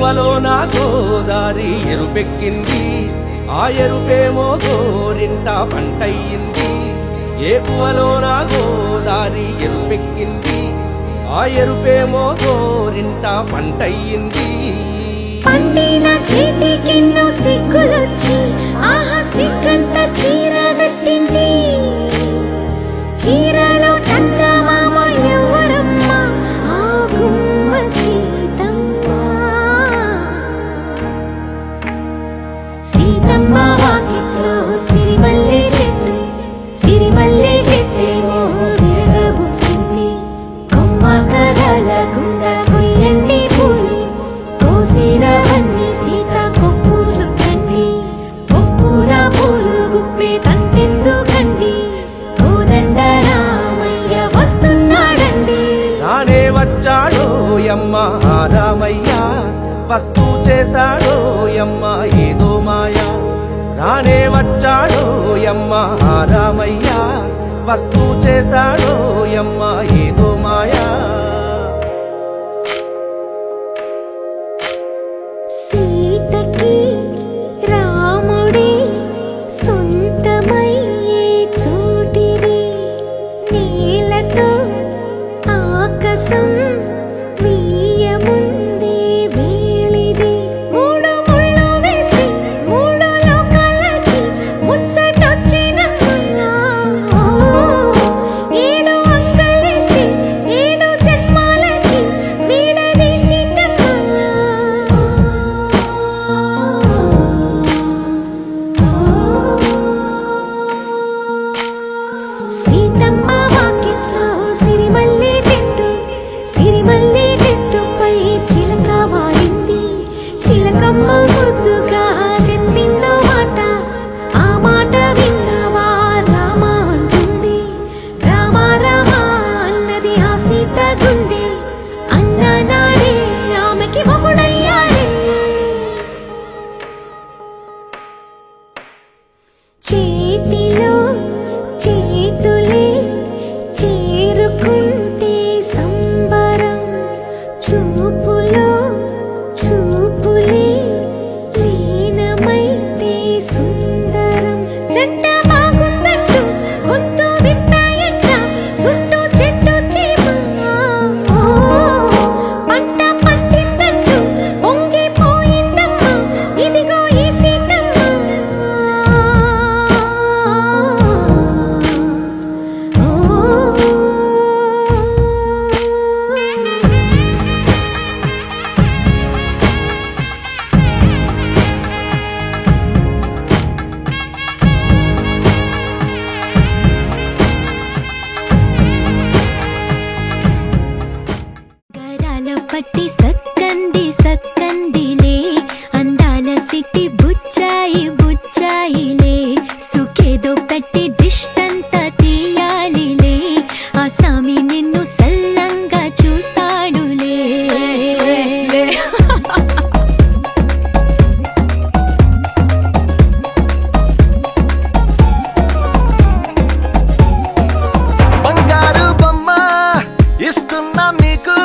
ఏకువలో నా గోదారి ఎరుపెక్కింది, ఆ ఎరుపేమో గోరింట పంటయ్యింది. ఏకువలో నా గోదారి ఎరుపెక్కింది, ఆ ఎరుపేమో గోరింట పంటయ్యింది. పండిన చేతికెన్నో సిగ్గులొచ్చి ఆహా సిగ్గంత చీర కట్టింది. చీరలో చందమామ ఎవరమ్మ, ఆ గుమ్మ సీతమ్మ. సీతమ్మ వాకిట్లో సిరిమల్లె చెట్టు, సిరిమల్లె చెట్టేమో విరగబూసింది. కొమ్మ కదలకుండా కొయ్యండి పూలు, కోసినవన్నీ సీత కొప్పు చుట్టండి. కొప్పున పూలు గుప్పే తంతెందుకండి, కోదండ రామయ్య వస్తున్నాడండి. రానే వచ్చాడో యమ్మ ఆ రామయ్య, వస్తూ చేశాడో యమ్మ ఏదో మాయా. రానే వచ్చాడో యమ్మ ఆ రామయ్య, వస్తూ చేశాడో యమ్మ ఏదో మాయా. సీతకి రాముడే సొంతమయ్యే చోటిది, నేలతో ఆకాశం వీయముందే వేళిది. మూడు ముళ్ళు వేసి మూడు లోకాలకి ముచ్చటొచ్చినమ్మా, ఏడు అంగలేసి ఏడు జన్మాలకి వీడదీసిటమ్మా. సీతమ్మ వాకిట్లో సిరిమల్లె చెట్టు, సిరిమల్లె చెట్టుపై చిలక వాడింది. చిలకమ్మ ముద్దుగా చెప్పిందో మాట, ఆ మాట విన్నవా రామ అంటుంది. రామ రామ అన్నది ఆ సీత గుండె, అన్ననాడే ఆమెకి మొగుడయ్యాడే. చేతిలో చేతులే చేరుకుంటే సంబరం, చూపులో చూపులే లీనమైతే సుందరం. జంట బాగుందంటూ గొంతు విప్పాయంట చుట్టూ చెట్టు చీమ. పంట పండిందంటూ పొంగిపోయిందమ్మా, ఇదిగో ఈ సీతమ్మ. గరాల పట్టి సక్కంది సక్కందిలే, అందాల సిట్టి బుచ్చాయి బుచ్చాయిలే. సుఖేదో పెట్టి దిష్టంత తీయాలిలే, ఆ సామి నిన్ను సల్లంగా చూస్తాడులే. బంగారు బొమ్మ ఇస్తున్నా మీకు,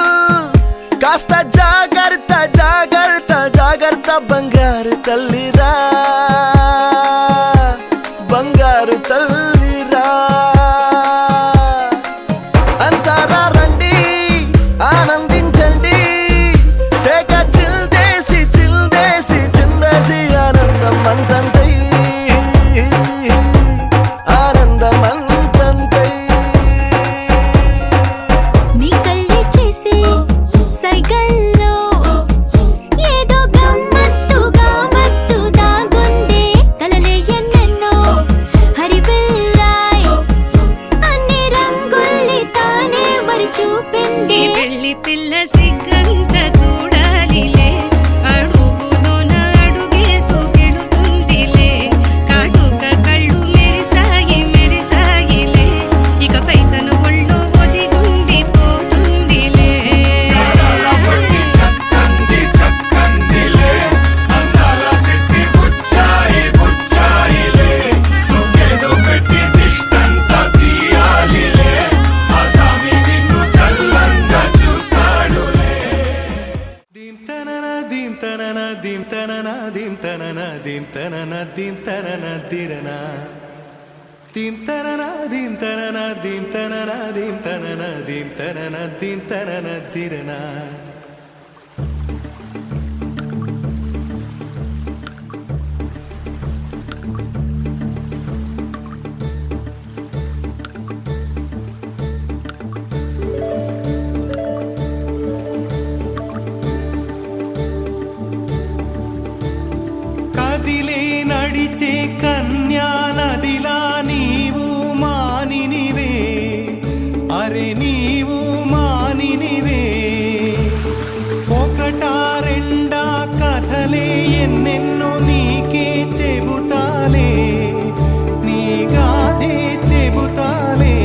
కాస్త జాగ్రత్త జాగ్రత్త జాగ్రత్త. బంగారు తల్లిరా, బంగారు తల్లిరా. అంతారా రండి ఆనందించండి, తెగ చిల్దేసి చిల్దేసి చిందేసి ఆనందం అంతంతై, ఆనందం అంతంతై. నీ కళ్ళే చేసే సైగల్లో ఏదో గమ్మత్తుగా మత్తు దాగుందే, కలలే tanana dim tanana dim tanana dim tanana dirana dim tanana dim tanana dim tanana dim tanana dim tanana dim tanana dirana కదిలే నడిచే కన్యా నదిలా నీవు మానినివే అరే నీవు మానినివే ఒకటా రెండా కథలే ఎన్నెన్నో నీకే చెబుతాలే నీ గాథే చెబుతాలే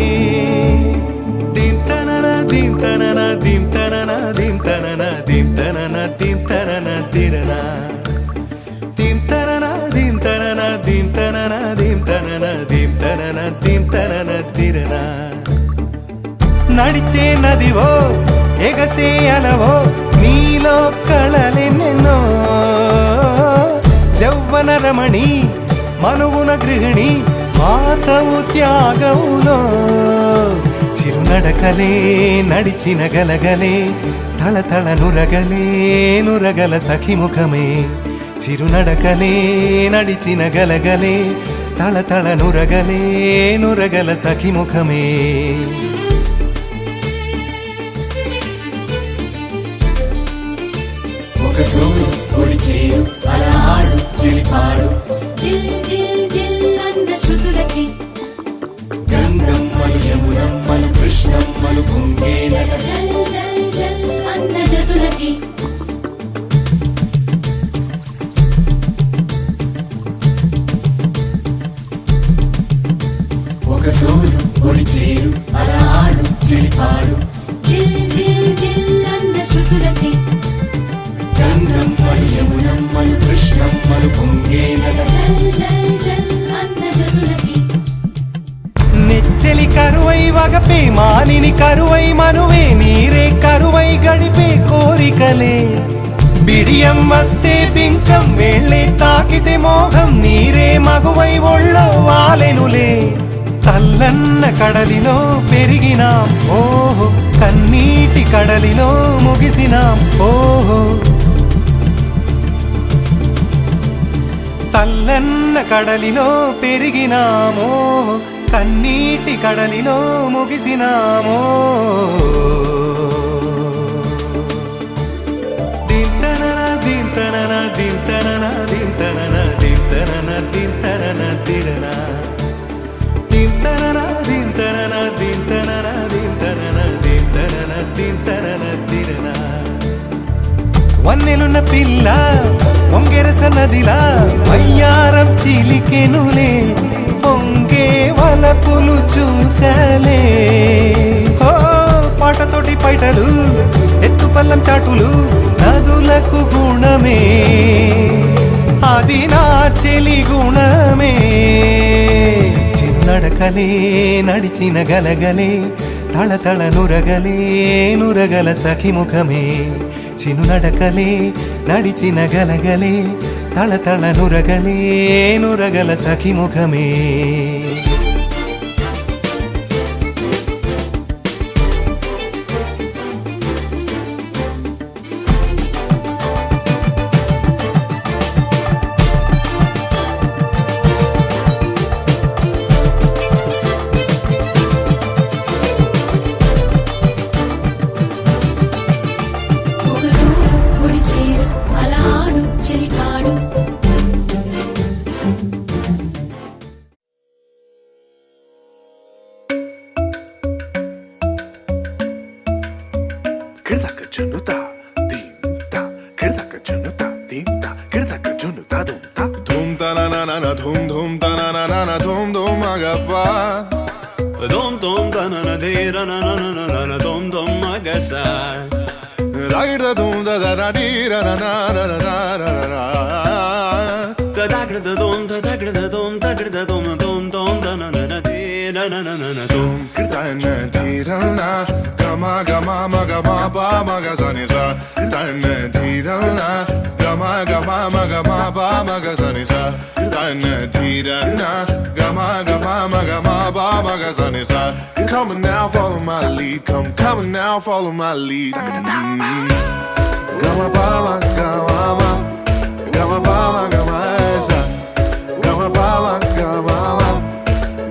దింతనన దింతనన దింతనన దింతనన దింతనన దింతనన తిరనా dim tanana dim tanana dim tanana dim tanana dim tanana dim tanana dirana నడిచే నదివో ఎగసే అలవో నీలో కళలెన్నెన్నో జవ్వన రమణి మనువున గృహిణి మాతవు త్యాగములో చిరునడకలే నడిచిన గలగలే తళతళ నురగలే నురగల సఖిముఖమే చిరునడకలే నడిచిన గలగలే తళతళ నురగలే నురగల సఖిముఖమే ఒక జోరు ఒడిచేరు అలా ఆడు చెలిపాడు జిల్ జిల్ జిల్ అన్న శృతులకి గంగమ్మలు యమునమ్మలు కృష్ణమ్మలు కుంగేనట జల్ జల్ జల్ అన్న జతులకి ఒక జోరు ఒడిచేరు అలా ఆడు చెలిపాడు జిల్ జిల్ జిల్ అన్న శృతులకి గంగమ్మలు యమునమ్మలు కృష్ణమ్మలు కుంగేనట జల్ జల్ జల్ అన్న జతులకి నెచ్చెలి కరువై వగపే మానిని కరువై మనువే నీరే కరువై గడిపే కోరికలే బిడియం వస్తే బింకం వెళ్ళే తాకితే మోహం నీరే మగువై ఒళ్ళో వాలెనులే తల్లన్న కడలిలో పెరిగినాం ఓహో కన్నీటి కడలిలో ముగిసినాం ఓహో తల్లన్న కడలిలో పెరిగినామో కన్నీటి కడలిలో ముగిసినామో దింతనన దింతనన దింతనన దింతనన దింతనన దింతనన తిరనా దింతనన దింతనన దింతనన దింతనన దింతనన దింతనన తిరనా వన్నెలున్న పిల్ల పొంగెరస నదిలా వయ్యారం చిలికెనులే పొంగే వలపులు చూసలే ఓ పాటతోటి పైటలు ఎత్తు పల్లం చాటులు నదులకు గుణమే అది నా చెలి గుణమే చిరునడకలే నడిచిన గలగలే తళతళ నురగలే నురగల సఖిముఖమే చినునడకలే నడిచిన గలగలే తళతళ నురగలే నురగల సఖిముఖమే ఒక జోరు ఒడిచేరు అలా ఆడు చెలిపాడు Kirdaka junuta, dimta. Kirdaka junuta, dimta. Kirdaka junuta, dumta. Dum ta na na na na, dum dum ta na na na na, dum dum agapa. Dom dom da na na de ra na na na na na na dom dom magasa. Ragda dum da da da di ra na na na na na na na. Da da gra da dom da da gra da dom da gra da dom dom dom da na na na de ra na na na na dom. Kirta na di ra na, gama gama maga ma ba maga sa ni sa tan thi ra na gama gama maga ma ba maga sa ni sa tan thi ra na gama gama maga ma ba maga sa ni sa come on now follow my lead come on now follow my lead gama ba maga ma gama ba maga ma sa gama ba maga ma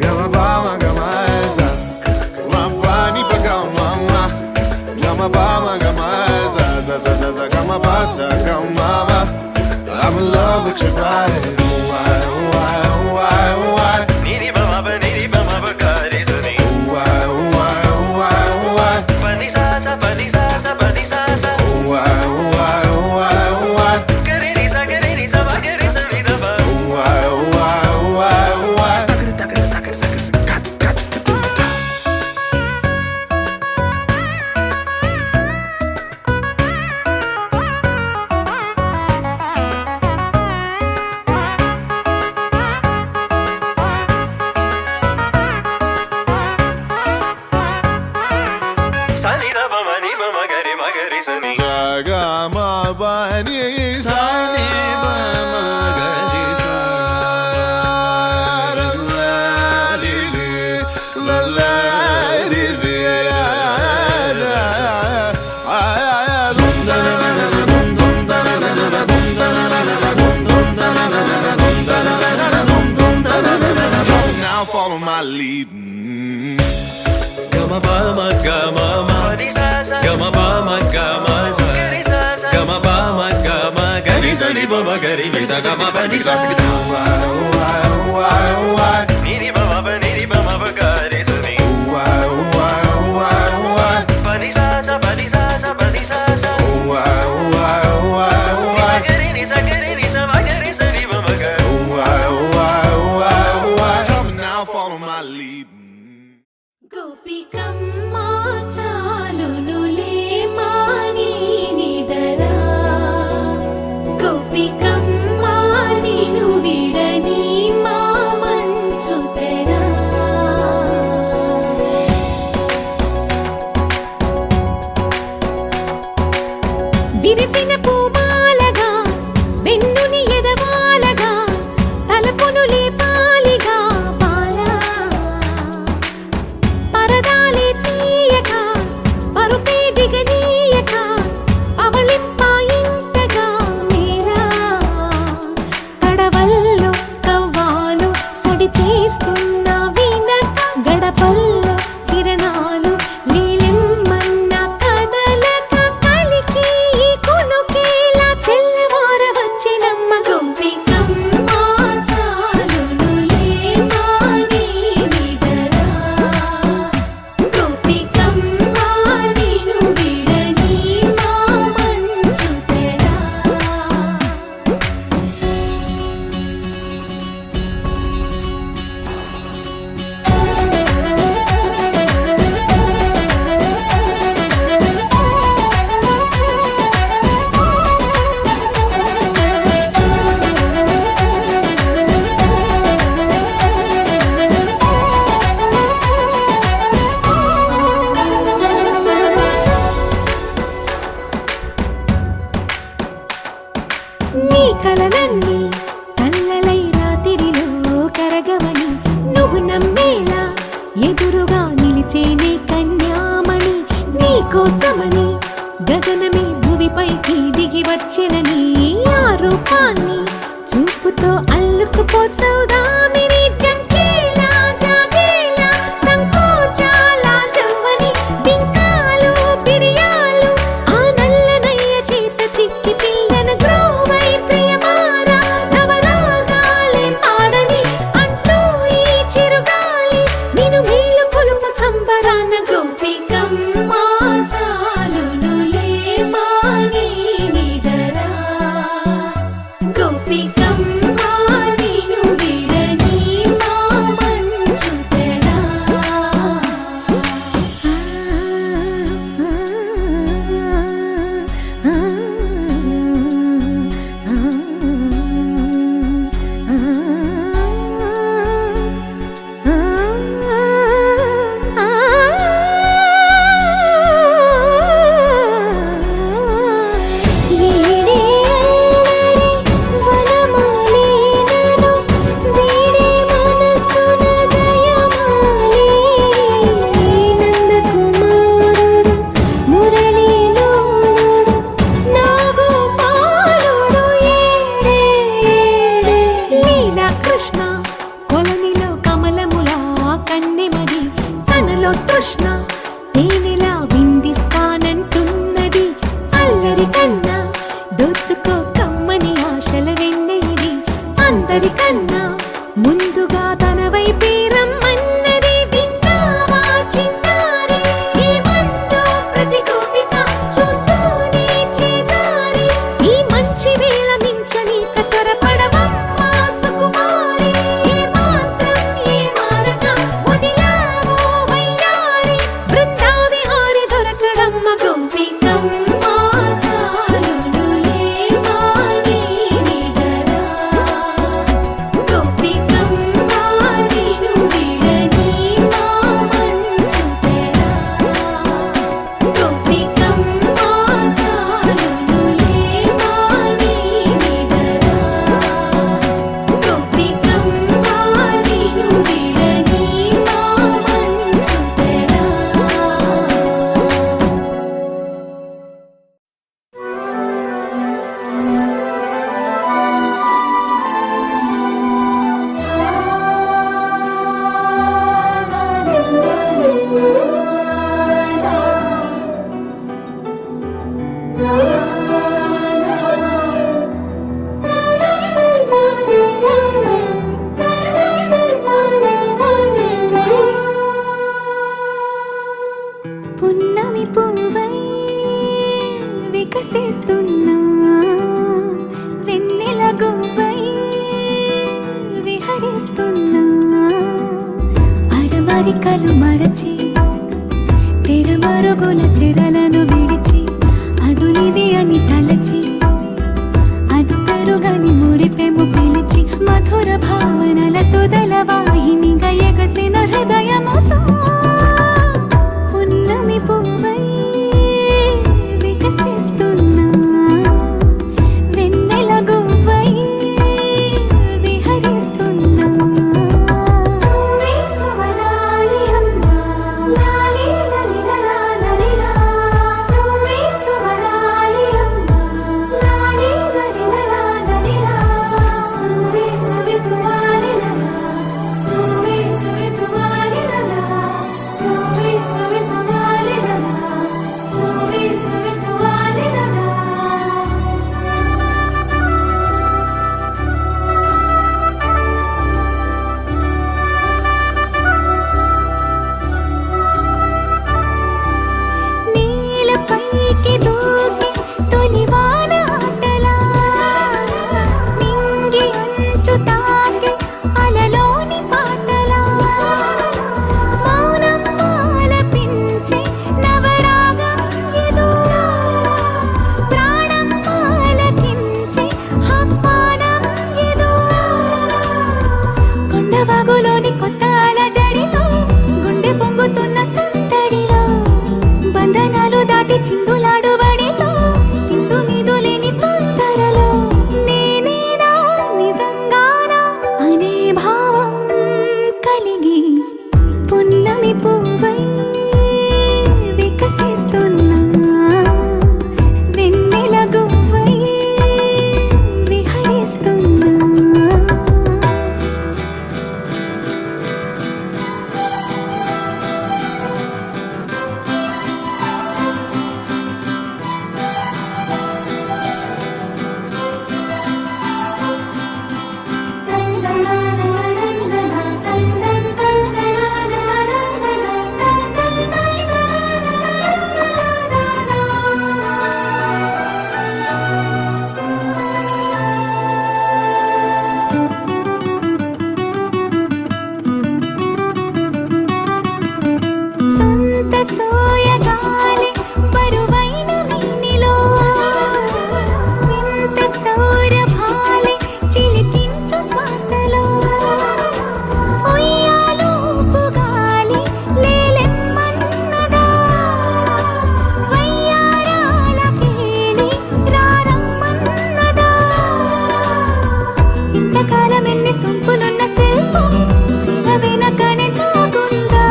gama ba maga ma sa ma ba ni pa gama ma gama ba maga ma sa sa sa sa sa gama ba sa gama ma I'm in love with your body why why why why Nini bama ba gari sani why why why why Pani sa sa pani sa sa pani sa sa why why why why Gari ni sa ba gari sani da ba why why why why Sani da bama ni bama gari sani ga ma ba ni sa Sani bama gari sa la la li li la la li li la la dum da na na na dum dum da na na na dum da na na na dum dum da na na na dum da na na na dum dum da na na na now follow my lead Gama bama gama ma Pani sa sa Gama bama gama sa Gari sa sa Gama bama gama gari sani bama gari ni sa gama pani sa why why why Nini bama ba gari sani why why why why Pani sa sa pani sa sa pani sa sa why why why why ni sa ba gari sani bama gari why why why why come now follow my lead గోపికమ్మ చాలునులే మాని నిదరా గోపికమ్మ నిను విడని మా మంచు తెరా విరిసిన పూమాలగా వెన్నుని ఎదవాలగా తలపును లేపాలిగా బాలా పరదాలే తీయక పరుపే దిగనీయక అవళింపాయింతగా మేరా కడవల్లో కవ్వాలు సడి చేస్తున్న వీణత గడపల్లో కిరణాలు నీలిమ్మన్న కదలక కలికి ఈ కొనుకేలా తెల్లవార వచ్చినమ్మ గోపికమ్మ చాలునులే మాని నిదరా గోపికమ్మ నిను విడని మా మంచు తెరా నీ కలలన్నీ కల్లలై రాత్రిలో కరగవని నువ్వు నమ్మేలా ఎదురుగా నిలిచేనే కన్యామణి నీ కోసమని గగనమే భూమిపైకి దిగి వచ్చినని ఆ రూపాన్ని చూపుతో అల్లుకుపోసౌదామిని జంకేలా జాగేలా సంకోచాల జవ్వని బింకాలు బిరియాలు ఆ నల్లనయ్య చేత చిక్కి పిల్లన గ్రోవై ప్రియమారా నవరాగాలే పాడని అంటూ ఈ చిరుగాలి నిను మేలు కొలుపు సంబరాన గోపికమ్మ చాలునులే మాని నిదరా గోపికమ్మ కృష్ణ తేనెలా విందిస్తానంటున్నది అల్లరి కన్నా దోచుకో కమ్మని ఆశల వెన్నెయిది అందరికన్నా ముందుగా తన వైపే రమ్మన్నది విన్నావా చిన్నారి ఏమందో ప్రతి గోపిక చూస్తూనే చేజారి ఈ మంచి వేళ మించని త్వరపడవమ్మా సుకుమారి ఏ మాత్రం ఏ మారక వదిలావో వయ్యారి బృందావిహారి దొరకడమ్మ గోపికమ్మ చాలునులే మాని నిదరా గోపికమ్మ నిను విడని మా మంచు తెరా గోపికమ్మ చాలునులే మాని నిదరా గోపికమ్మ నిను విడని మా మంచు తెరా పున్నమి పువ్వై వికసిస్తున్నా వెన్నెల గువ్వై విహరిస్తున్నా అరమరికలు మరచి తెరమరుగుల చెరలను విడిచి అదునిది అని తలచి అది పెరుగని మురిపెము పిలిచి మధుర భావనల సుదల వాహినిగా ఎగసిన హృదయముతో పున్నమి పువ్వై వికసిస్తున్నా వెన్నెల గువ్వై విహరిస్తున్నా సువి సువనాలి అమ్మా లాలి లలిలా లలిలా సువి సువనాలి అమ్మా లాలి లలిలా లలిలా సువి సువి సువాలి లలా సువి సువి సువాలి లలా సువి సువి సువాలి లలా సువి సువి సువాలి లలా నీలపైకి దూకి తొలివాన ఆటలా నింగి అంచు తాకి అలలోని పాటలా మౌనం ఆలపించే నవరాగం ఏదో ప్రాణం ఆలకించే ఆహ్వానం ఏదో కొండవాగులోని కొత్త అలజడితో గుండె పొంగుతున్న సందడిలో బంధనాలు దాటి చిందులాడు బడిలో ఇందు మీదు లేని తొందరలో నేనేనా నిజంగానా అనే భావం కలిగి పున్నమి పువ్వై వికసిస్తున్నా వెన్నెల గువ్వై విహరిస్తున్నా సొంత సోయగాలి బరువైన వెన్నెలో వింత సౌరభాలి చిలికించు శ్వాసలో ఉయ్యాలూపు గాలి లేలెమ్మన్నదా వయ్యారాల కేళి రారమ్మన్నదా ఇంతకాలం ఎన్ని సొంపులున్న శిల్పం శివ వెనకనే తాగుందా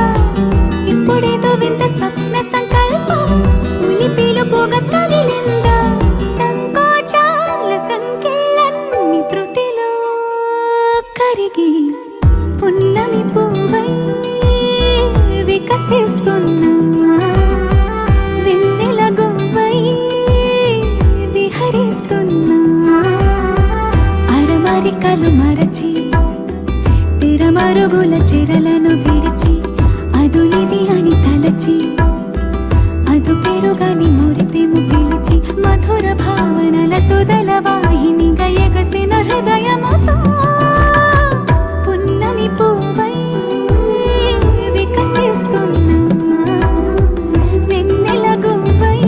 ఇప్పుడేదో వింత స్వప్న సంకల్పం ఉని పిలుపుగా తగిలిందా సంకోచాల సంఖ్యలన్నీ త్రుటిలో కరిగి పున్నమి పువ్వై వికసి వికసిస్తున్నా వెన్నెల గువ్వై విహరిస్తున్నా అరమరికలు మరచి తిరమరుగుల చెరలను విరిచి అదునిది అని తలచి అదు పెరుగని మురిపెము పిలిచి మధుర భావనల సుదల వాహినిగా ఎగసిన హృదయముతో పున్నమి పువ్వై వికసిస్తున్నా వెన్నెల గువ్వై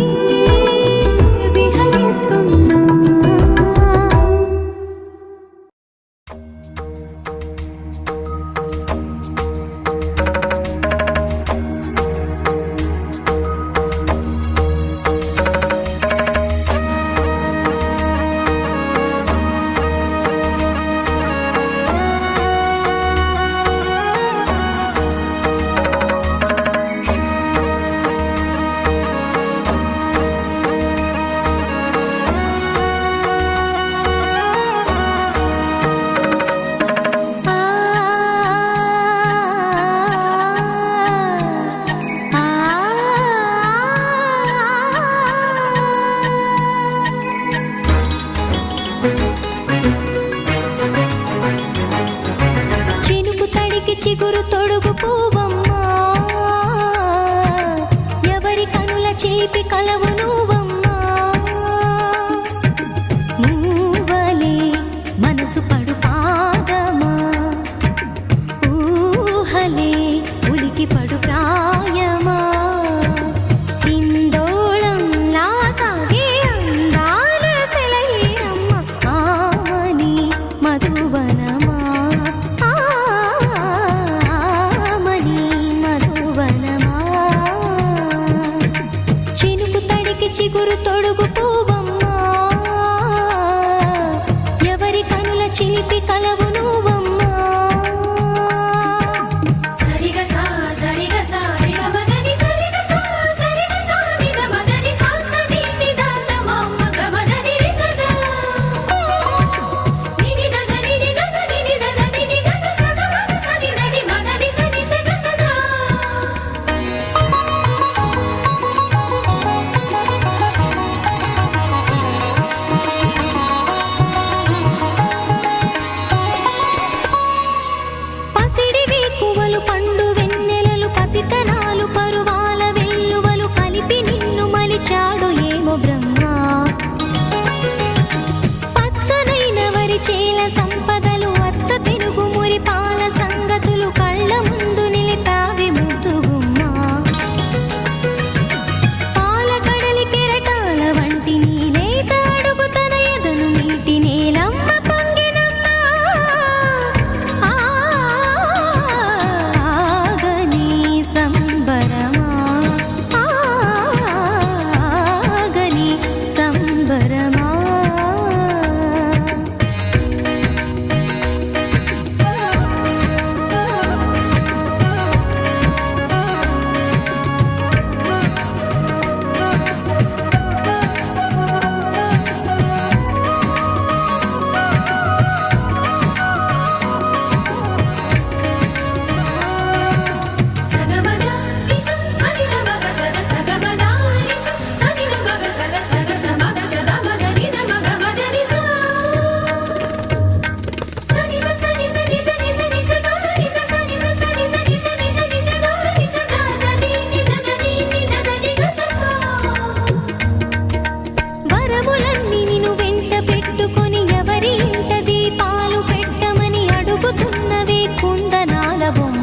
విహరిస్తున్నా. చినుకు తడికి చిగురు తొడుగు పువ్వమ్మా ఎవరి కనుల చేపి కలవు నువ్వమ్మా నువ్వలే మనసు పడు పాదమా ఊహలే ఉలికి పడు ప్రాయమా ఇందోళంలా సాగే అందాల సెలయేరమ్మ ఆమని మధువనమా ఆమని మధువనమా చినుకు తడికి చిగురు తొడుగు పువ్వమ్మా ఎవరి కనుల చిలిపి కలవు నువ్వమ్మా సరిగ సా సరిగ సా రిగ మదని సరిగ సా సరిగ సా నిద మదని సా సని నిదాత మమ్మ గమదని రిసదా నిని దద నిని గద నిని దద నిని గద సగ మగ సని దని మదని సని సగ సదా పసిడి వేకువలు పండు వెన్నెలలు పసితనాలు పరువాల వెల్లువలు కలిపి నిన్ను మలిచాడు ఏమో బ్రహ్మ పచ్చనైన వరి చేల సంపదలు అచ్చ తెలుగు మురి పాల సంగతులు కళ్ళ ముందు నిలిపావి ముద్దుగుమ్మా పాల కడలి కెరటాల వంటి నీలేత అడుగు తన ఎదను నీటి నేలమ్మ పొంగినమ్మా ఆగని సంబరమా ఆగని సంబరమా సగమద నిస సని ద మగ సగ సగమద నిస సని ద మగ సగ సగ సమగ సద మగ నిద మగ మదని సా సని స సని సని సని సని స గ నిస సని స సని సని సని సని స గ నిస ద ద ని ని ద ద ని ని ద ద ని గ స వరములన్నీ నిన్ను వెంట పెట్టుకొని ఎవరి ఇంట దీపాలు పెట్టమని అడుగుతున్నవే కుందనాల బొమ్మ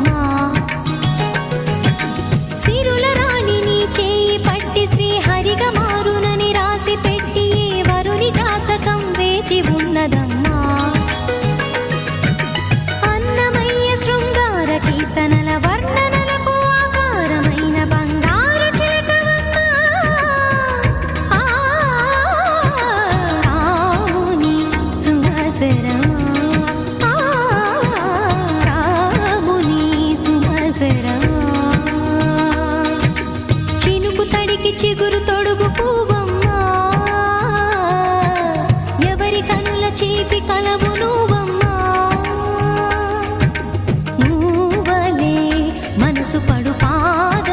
సిరుల రాణి నీ చేయి పట్టి శ్రీహరిగా మారునని రాసి పెట్టి ఏ వరుని జాతకం వేచి ఉన్నదమ్మా అన్నమయ్య శృంగార కీర్తనల వర్ణనలకు ఆకారమైన బంగారు చిలకవమ్మా రాముని సుమసరమా రాముని సుమసరమా చినుకు తడికి చిగురు తొడుగు పువ్వమ్మా ఎవరి కనుల చేపి కలవు నువ్వమ్మా నువ్వలే మనసు పడు పాద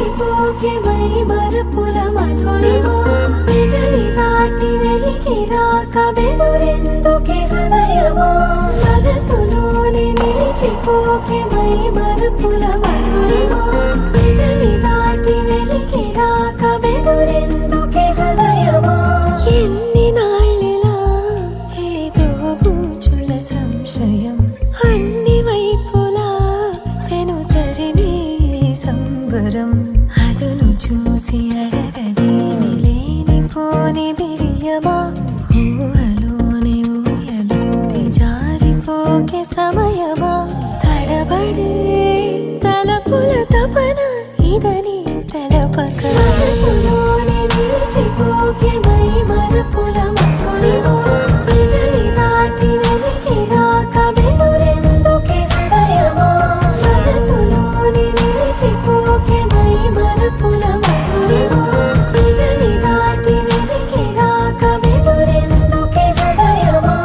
నిలిచిపోకే మై మరపుల మధురిమా పెదవి దాటి వెలికి రాక బెదురెందుకే హృదయమా మనసులోనే నిలిచిపోకే మై మరపుల మధురిమా పెదవి దాటి వెలికి రాక బెదురెందుకే హృదయమా ఎన్ని నాళ్ళిలా ఏదో బూచుల సంశయం అన్ని వైపులా వెనుతరిమే సంబరం అదును చూసి అడగదేమి లేనిపోని బిడియమా ఊహలోని ఊయలోకి జారిపోకే సమయమా తడబడే తలపుల తపన ఇదని తెలపక మనసులోని నిలిచిపోకే మై మరపుల మధురిమా పెదవి దాటి వెలికి రాక బెదురెందుకే హృదయమా మనసులోని నిలిచిపోకే మై మరపుల మధురిమా పెదవి దాటి వెలికి రాక బెదురెందుకే హృదయమా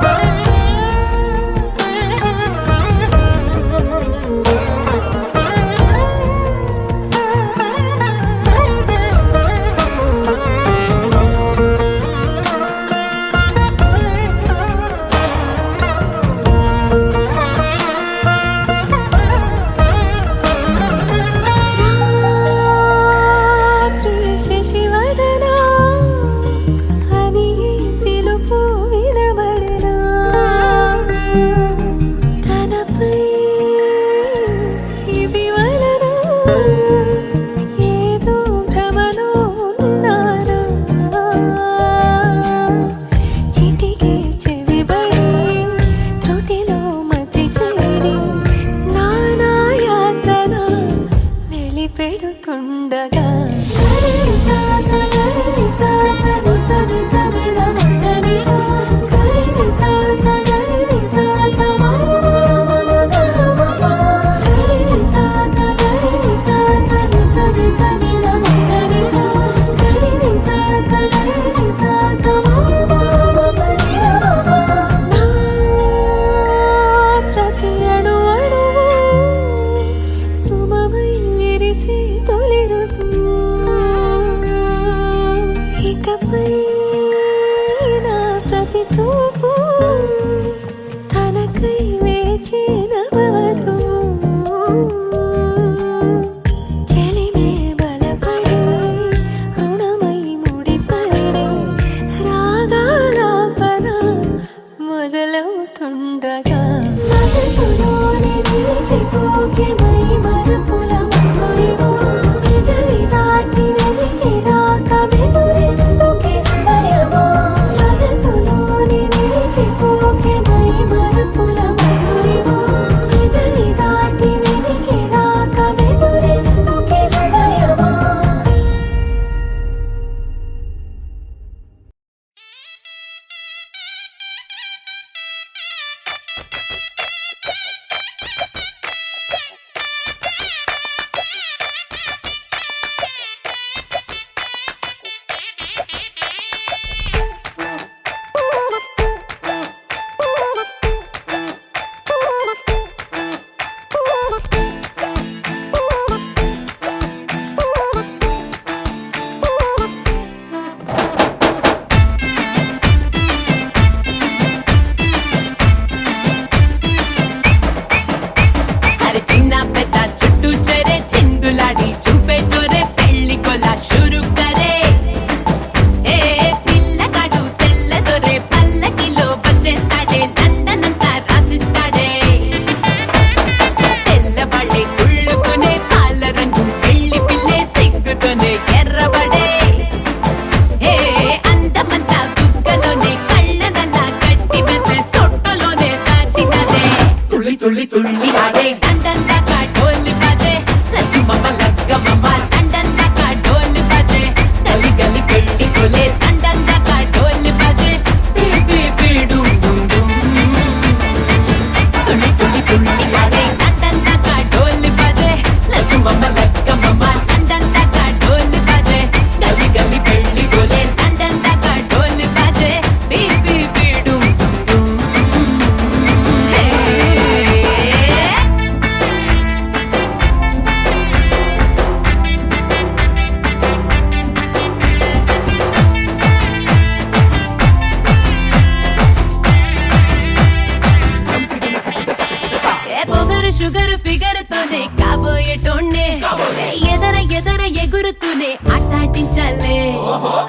పెట్టించాలే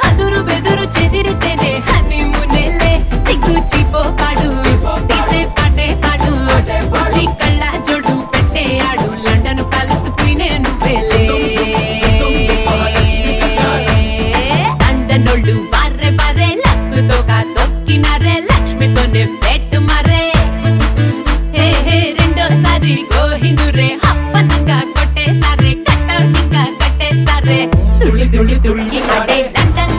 అదురు బెదురు చెదిరితేనే హనీమూనేలే సిగ్గు చిపోపాడు తీసే పాటే పాడు వచ్చి కళ్ళ జోడు పెట్టే ఆడు లండన్ ప్యాలెస్ పోయినే నువ్వేలే తండనోళ్ళు బార్రే బార్రే లక్కుతోగా తొక్కినారే లక్ష్మితోనే పెట్టు మరే హే హే రెండోసారి గోహిందురే హప్పనంగా కొట్టేసారే కట్టౌటింగా కట్టేస్తారే తుళ్ళి తుళ్ళి తుళ్ళి ఆడే లండన్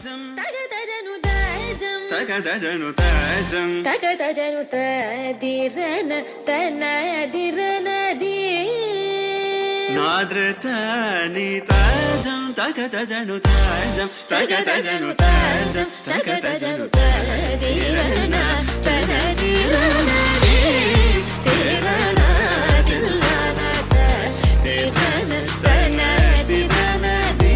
తాజం తగదజను తాజం తగదజను తాజం తగదజను తదిరన తనదిరనది నాద్రతాని తాజం తగదజను తాజం తగదజను తాజం తగదజను తదిరన తనదిరనది తిరన తిల్లన తదిరన తనదిరనది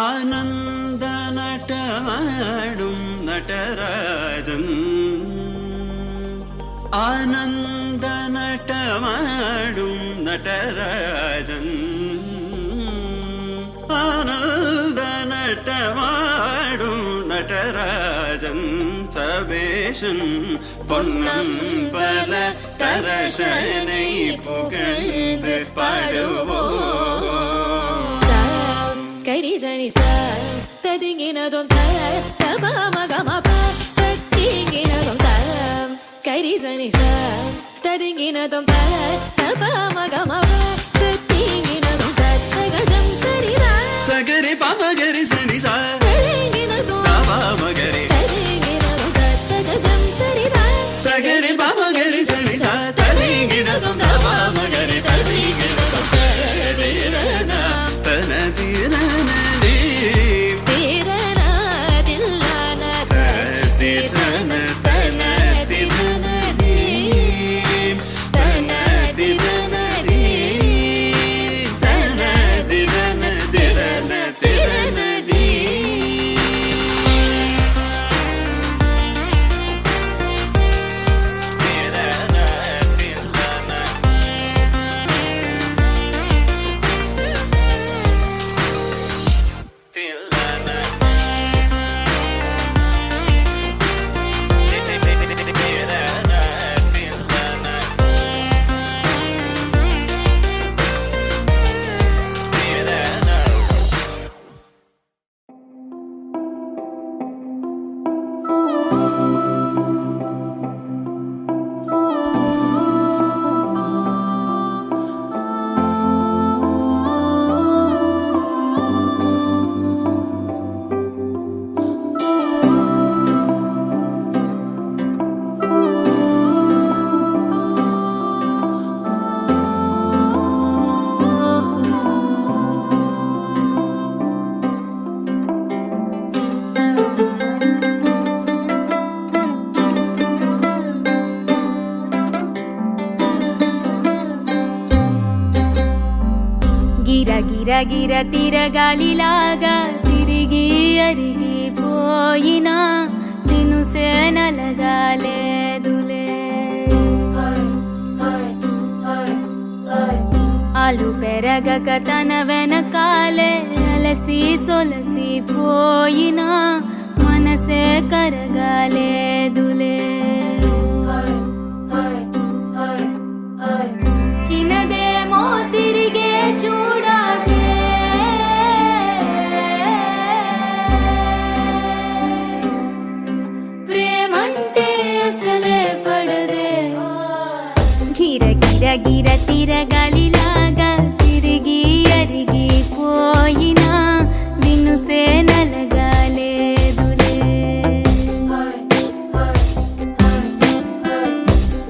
ആനന്ദ നടമാടും നടരാജൻ ആനന്ദ നടമാടും നടരാജൻ ആനന്ദ നടമാടും നടരാജൻ സവേശൻ പൊന്നമ്പല തരശനെ പുകഴ്ந்து പാടുവോം కరిజని స తదింగినదొం త తపమగమప తదింగినదొం త కరిజని స తదింగినదొం త తపమగమప తదింగినదొం త తగజం తరిరా సగరి పమగరి సని సా తదింగినదొం పమగరి తదింగినదొం త తగజం తరిరా సగరి పమగరి సని సా తదింగినదొం పమగరి తదింగినదొం తదిరన తనదిరనది తిరన తిల్లన తదిరన తనదిరనది తనదిరనది తనదిరనదిరనది గిర తిరగాలిలాగా తిరిగి అరిగిపోయినా తినుసే నలగాలేదులే ఆలు పెరగక తన వెనకాలే అలసి సొలసి పోయినా మనసే కరగాలేదులే చిన్నదేమో తిరిగే చూడాదే ప్రేమంటే అసలే పడదే గిర గిర గిర తిరగాలిలాగా తిరిగి అరిగిపోయినా దినుసే నలగాలేదులే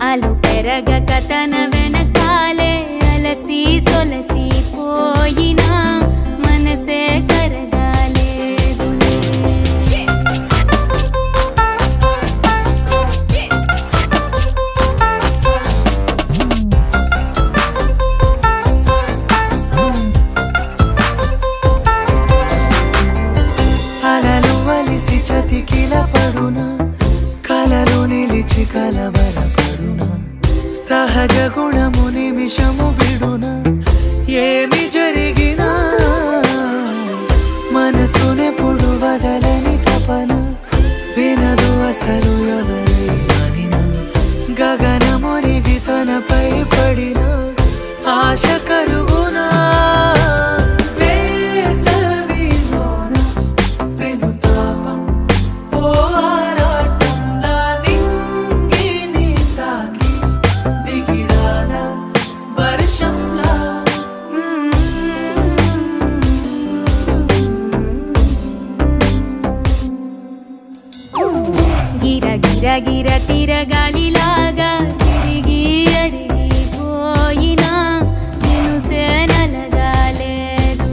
ఆలు పెరగక తన వెనకాలే అలసి సొలసి పోయినా మనసే కరగాలేదులే అలలు వలిసి చతికిల పడునా కలలు నిలిచి కలవరపడునా సహజ గుణము నిమిషము విడునా ఏమి జరిగినా మనసునెప్పుడు వదలని అసలు ఎవరైనా గగనమునిగి తనపై పడిన ఆశ కలుగునా వేసవిలోన పెనుతాపం ఓ ఆరాటంలా నింగిని తాకి దిగిరాదా వర్షంలా గిర గిర గిర తిరగాలిలాగా తిరిగి అరిగిపోయినా నేను సేనలగాలేదు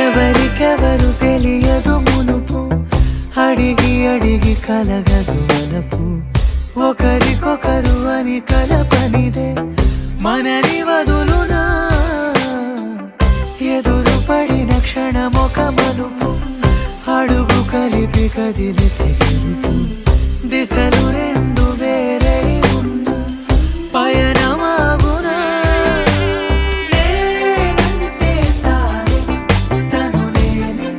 ఎవరికెవరు తెలియదు మునుపు అడిగి అడిగి కలగదు వలపు ఒకరికొకరు అని కలపనిదే మనని వదులునా ఎదురు పడిన క్షణమొక మలుపు అడుగు కలిపి కదిలితే గెలుపు దిశలు రెండు వేరై ఉన్న పయనమాగునా నేనంటే తానే తను నేనే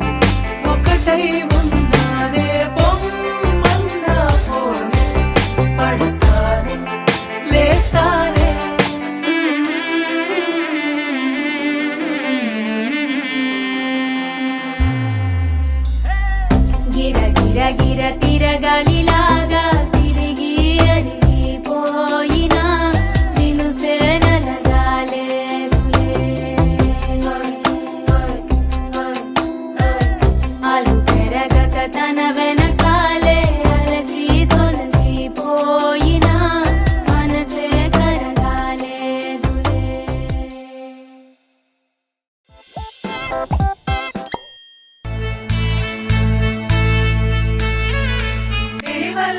ఒకటై ఉన్నానే బొమ్మన్నా పోనే పడతానే లేస్తానే గిర గిర గిర తిరగాలిలాగా తిరిగి అరిగిపోయినా నిన్ను సేనలగాలేదులే అలు పెరగక తన వెనకాలే అలసి సొలసిపోయినా మనసే కరగాలేదులే సిరిమల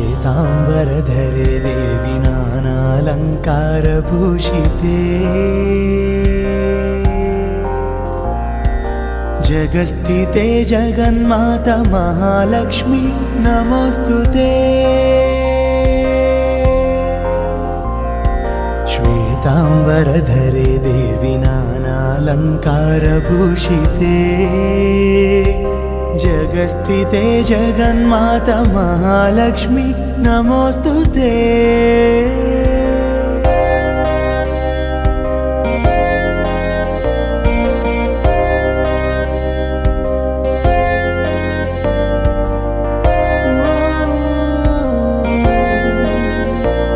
శ్వేతాంబరధరే దేవి నానాలంకారభూషితే జగస్థితే జగన్మాత మహాలక్ష్మి నమోస్తుతే శ్వేతాంబరధరే దేవి నానాలంకారభూషితే జగస్థితే జగన్మాత మహాలక్ష్మి నమోస్తుతే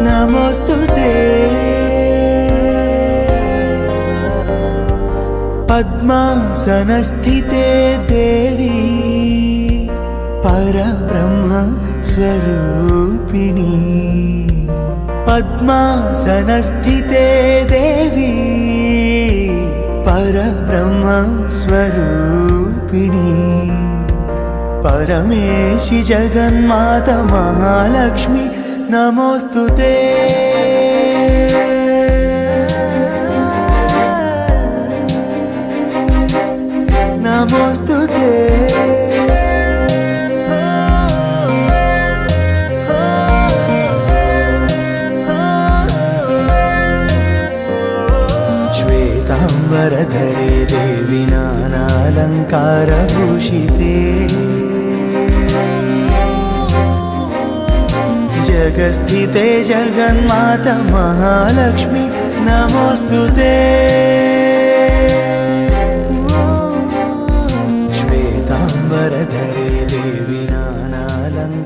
నమోస్తుతే పద్మాసనస్థితే దేవి పరబ్రహ్మ స్వరూపిణి పద్మాసనస్థితే దేవి పరబ్రహ్మ స్వరూపిణి పరమేశి జగన్మాత మహాలక్ష్మి నమోస్తుతే నమోస్తుతే శ్వేతాంబరధరే దేవి నానాలంకారభూషితే జగస్థితే జగన్మాత మహాలక్ష్మి నమోస్తుతే శ్వేతాంబరధరే దేవి నానాలంకారభూషితే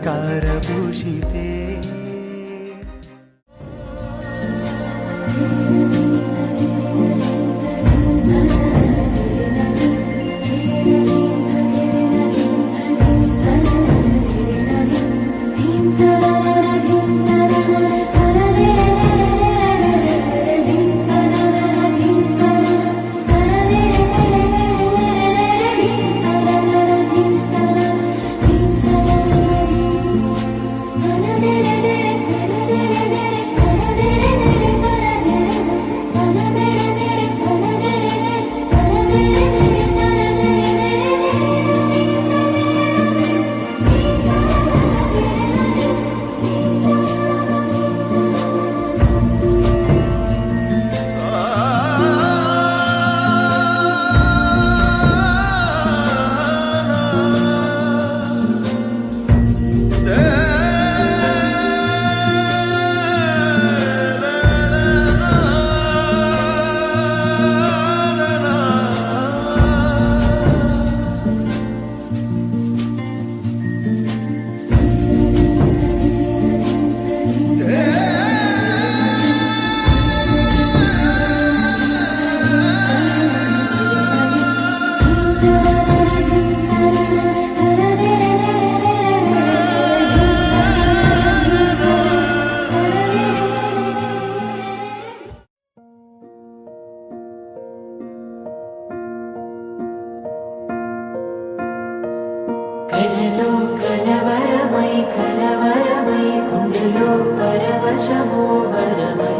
కలలో కలవరమై కలవరమై గుండెలో పరవశమో వరమై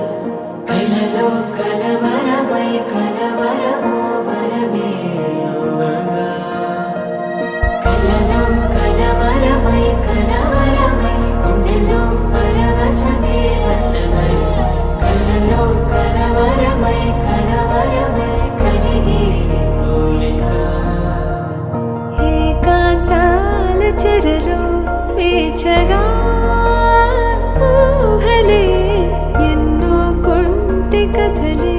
కలలో కలవరమై కలవరమో వరమే యువగా కలలో కలవరమై కలవరమై గుండెలో పరవశమే వశమై కలలో కలవరమై కలవరమై కలిగే కోరిక ఏకాంతాల చెరలో స్వేచ్ఛగా ఊహలే ఎన్నో కొంటి కథలే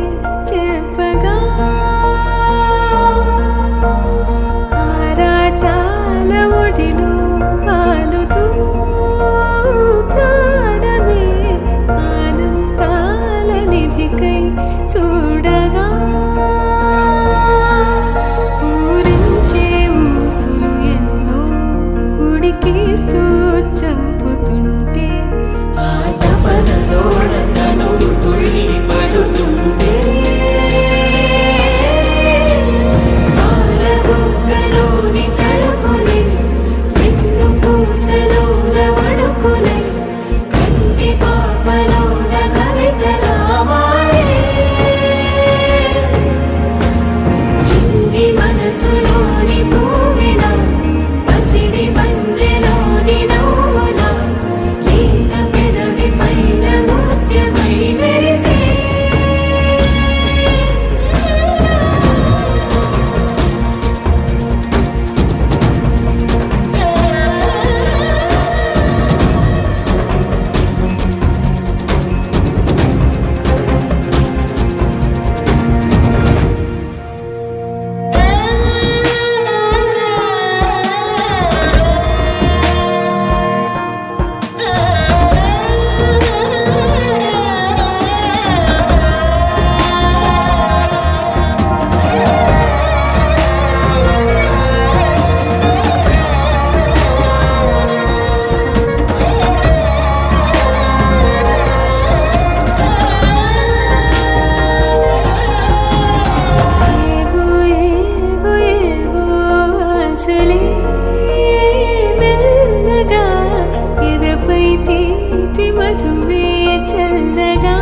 తీపి మధువే చల్లగా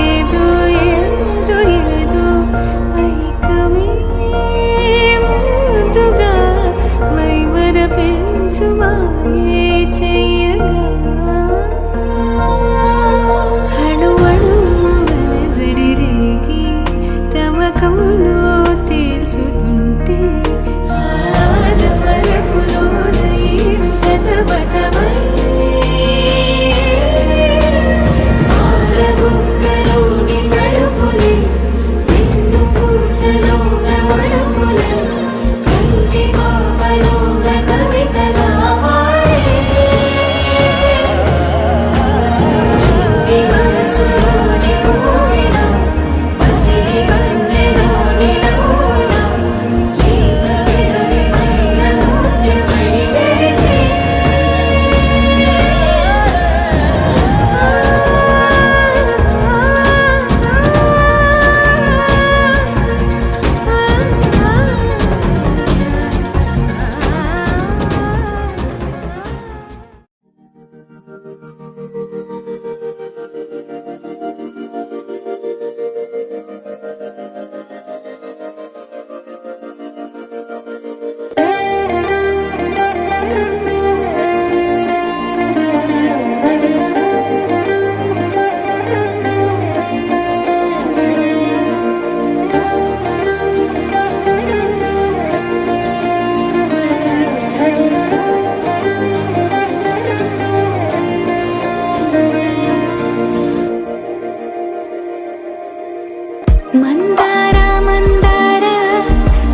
ఏదో ఏదో ఏదో పైకమే ముందుగా మైమర పెంచుమాయే చెయ్యగా అణువణువుల జడి రేగి తమకంలో తేల్చుతుంటే ఆదమరపులో ఈడు శతమతమై ఆరబుక్కలోని తడుపులే వెన్ను పూసలోన వడుపులే కంటి పాపలోన కవితలా మారే చిన్ని మనసులోని పూవిన పసిడి వన్నెలోని నవ్వుల లేత వెర్రిమైన నృత్యమై వెలిసే మందార మందార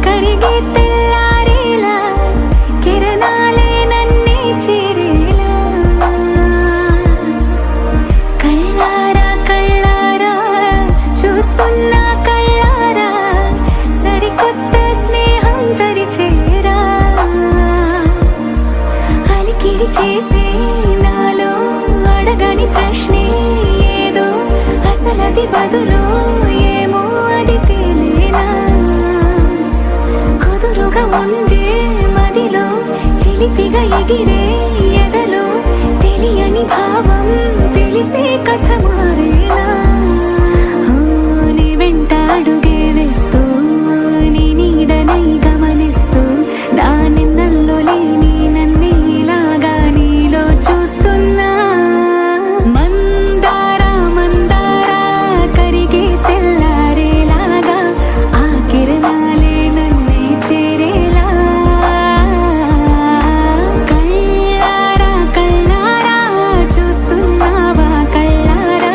కరిగే తెల్లారేలా కిరణాలే నన్నే చేరేలా కళ్ళారా కళ్ళారా చూస్తున్నా కళ్ళారా సరికొత్త స్నేహం తరిచేరా అలికిడి చేసే నాలో అడగని ప్రశ్నే ఏదో అసలది బదులు ఏమో అది తేలేనా కుదురుగా ఉండే మదిలో చిలిపిగా ఎగిరే ఎదలో తెలియని భావం తెలిసే కథ మారేనా నీ వెంట అడుగే వేస్తూ నీ నీడనై గమనిస్తూ నా నిన్నల్లో లేని నన్నే ఇలాగా నీలో చూస్తున్నా మందార మందార కరిగే తెల్లారేలాగా ఆ కిరణాలే నన్నే చేరేలా కళ్ళారా కళ్ళారా చూస్తున్నావా కళ్ళారా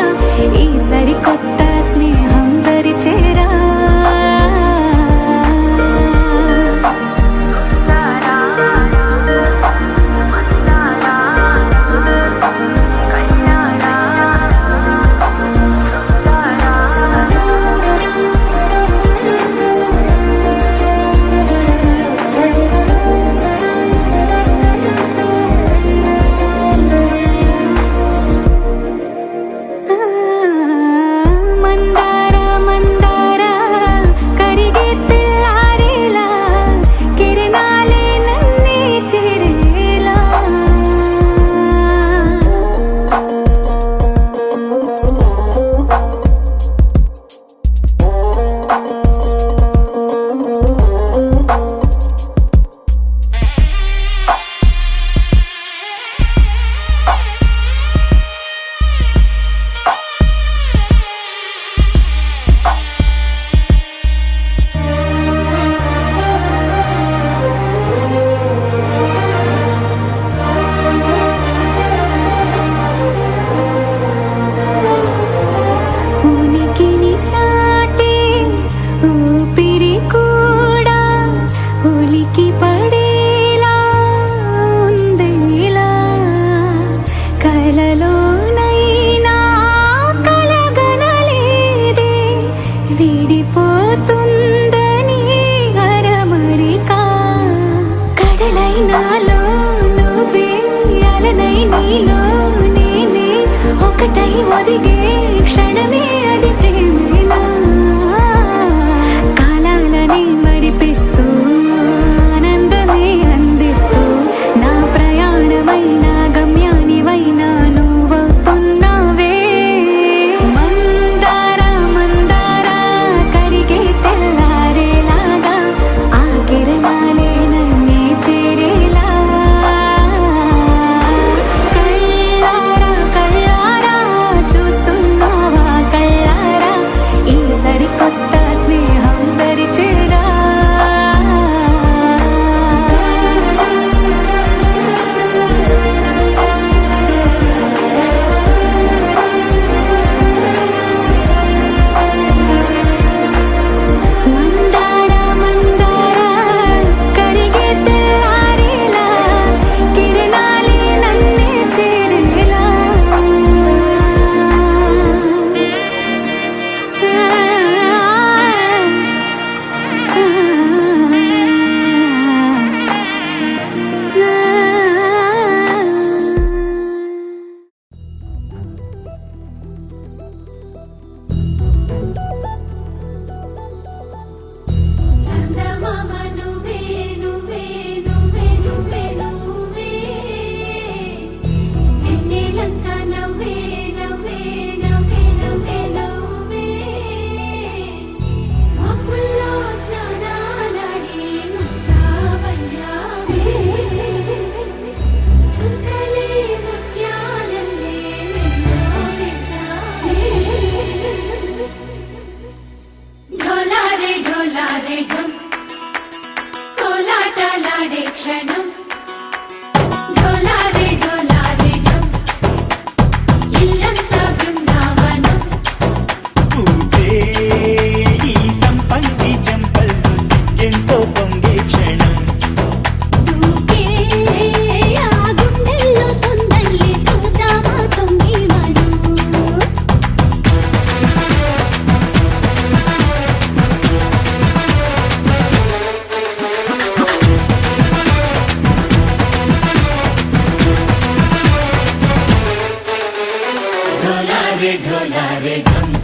ఢోలారే ఢమ్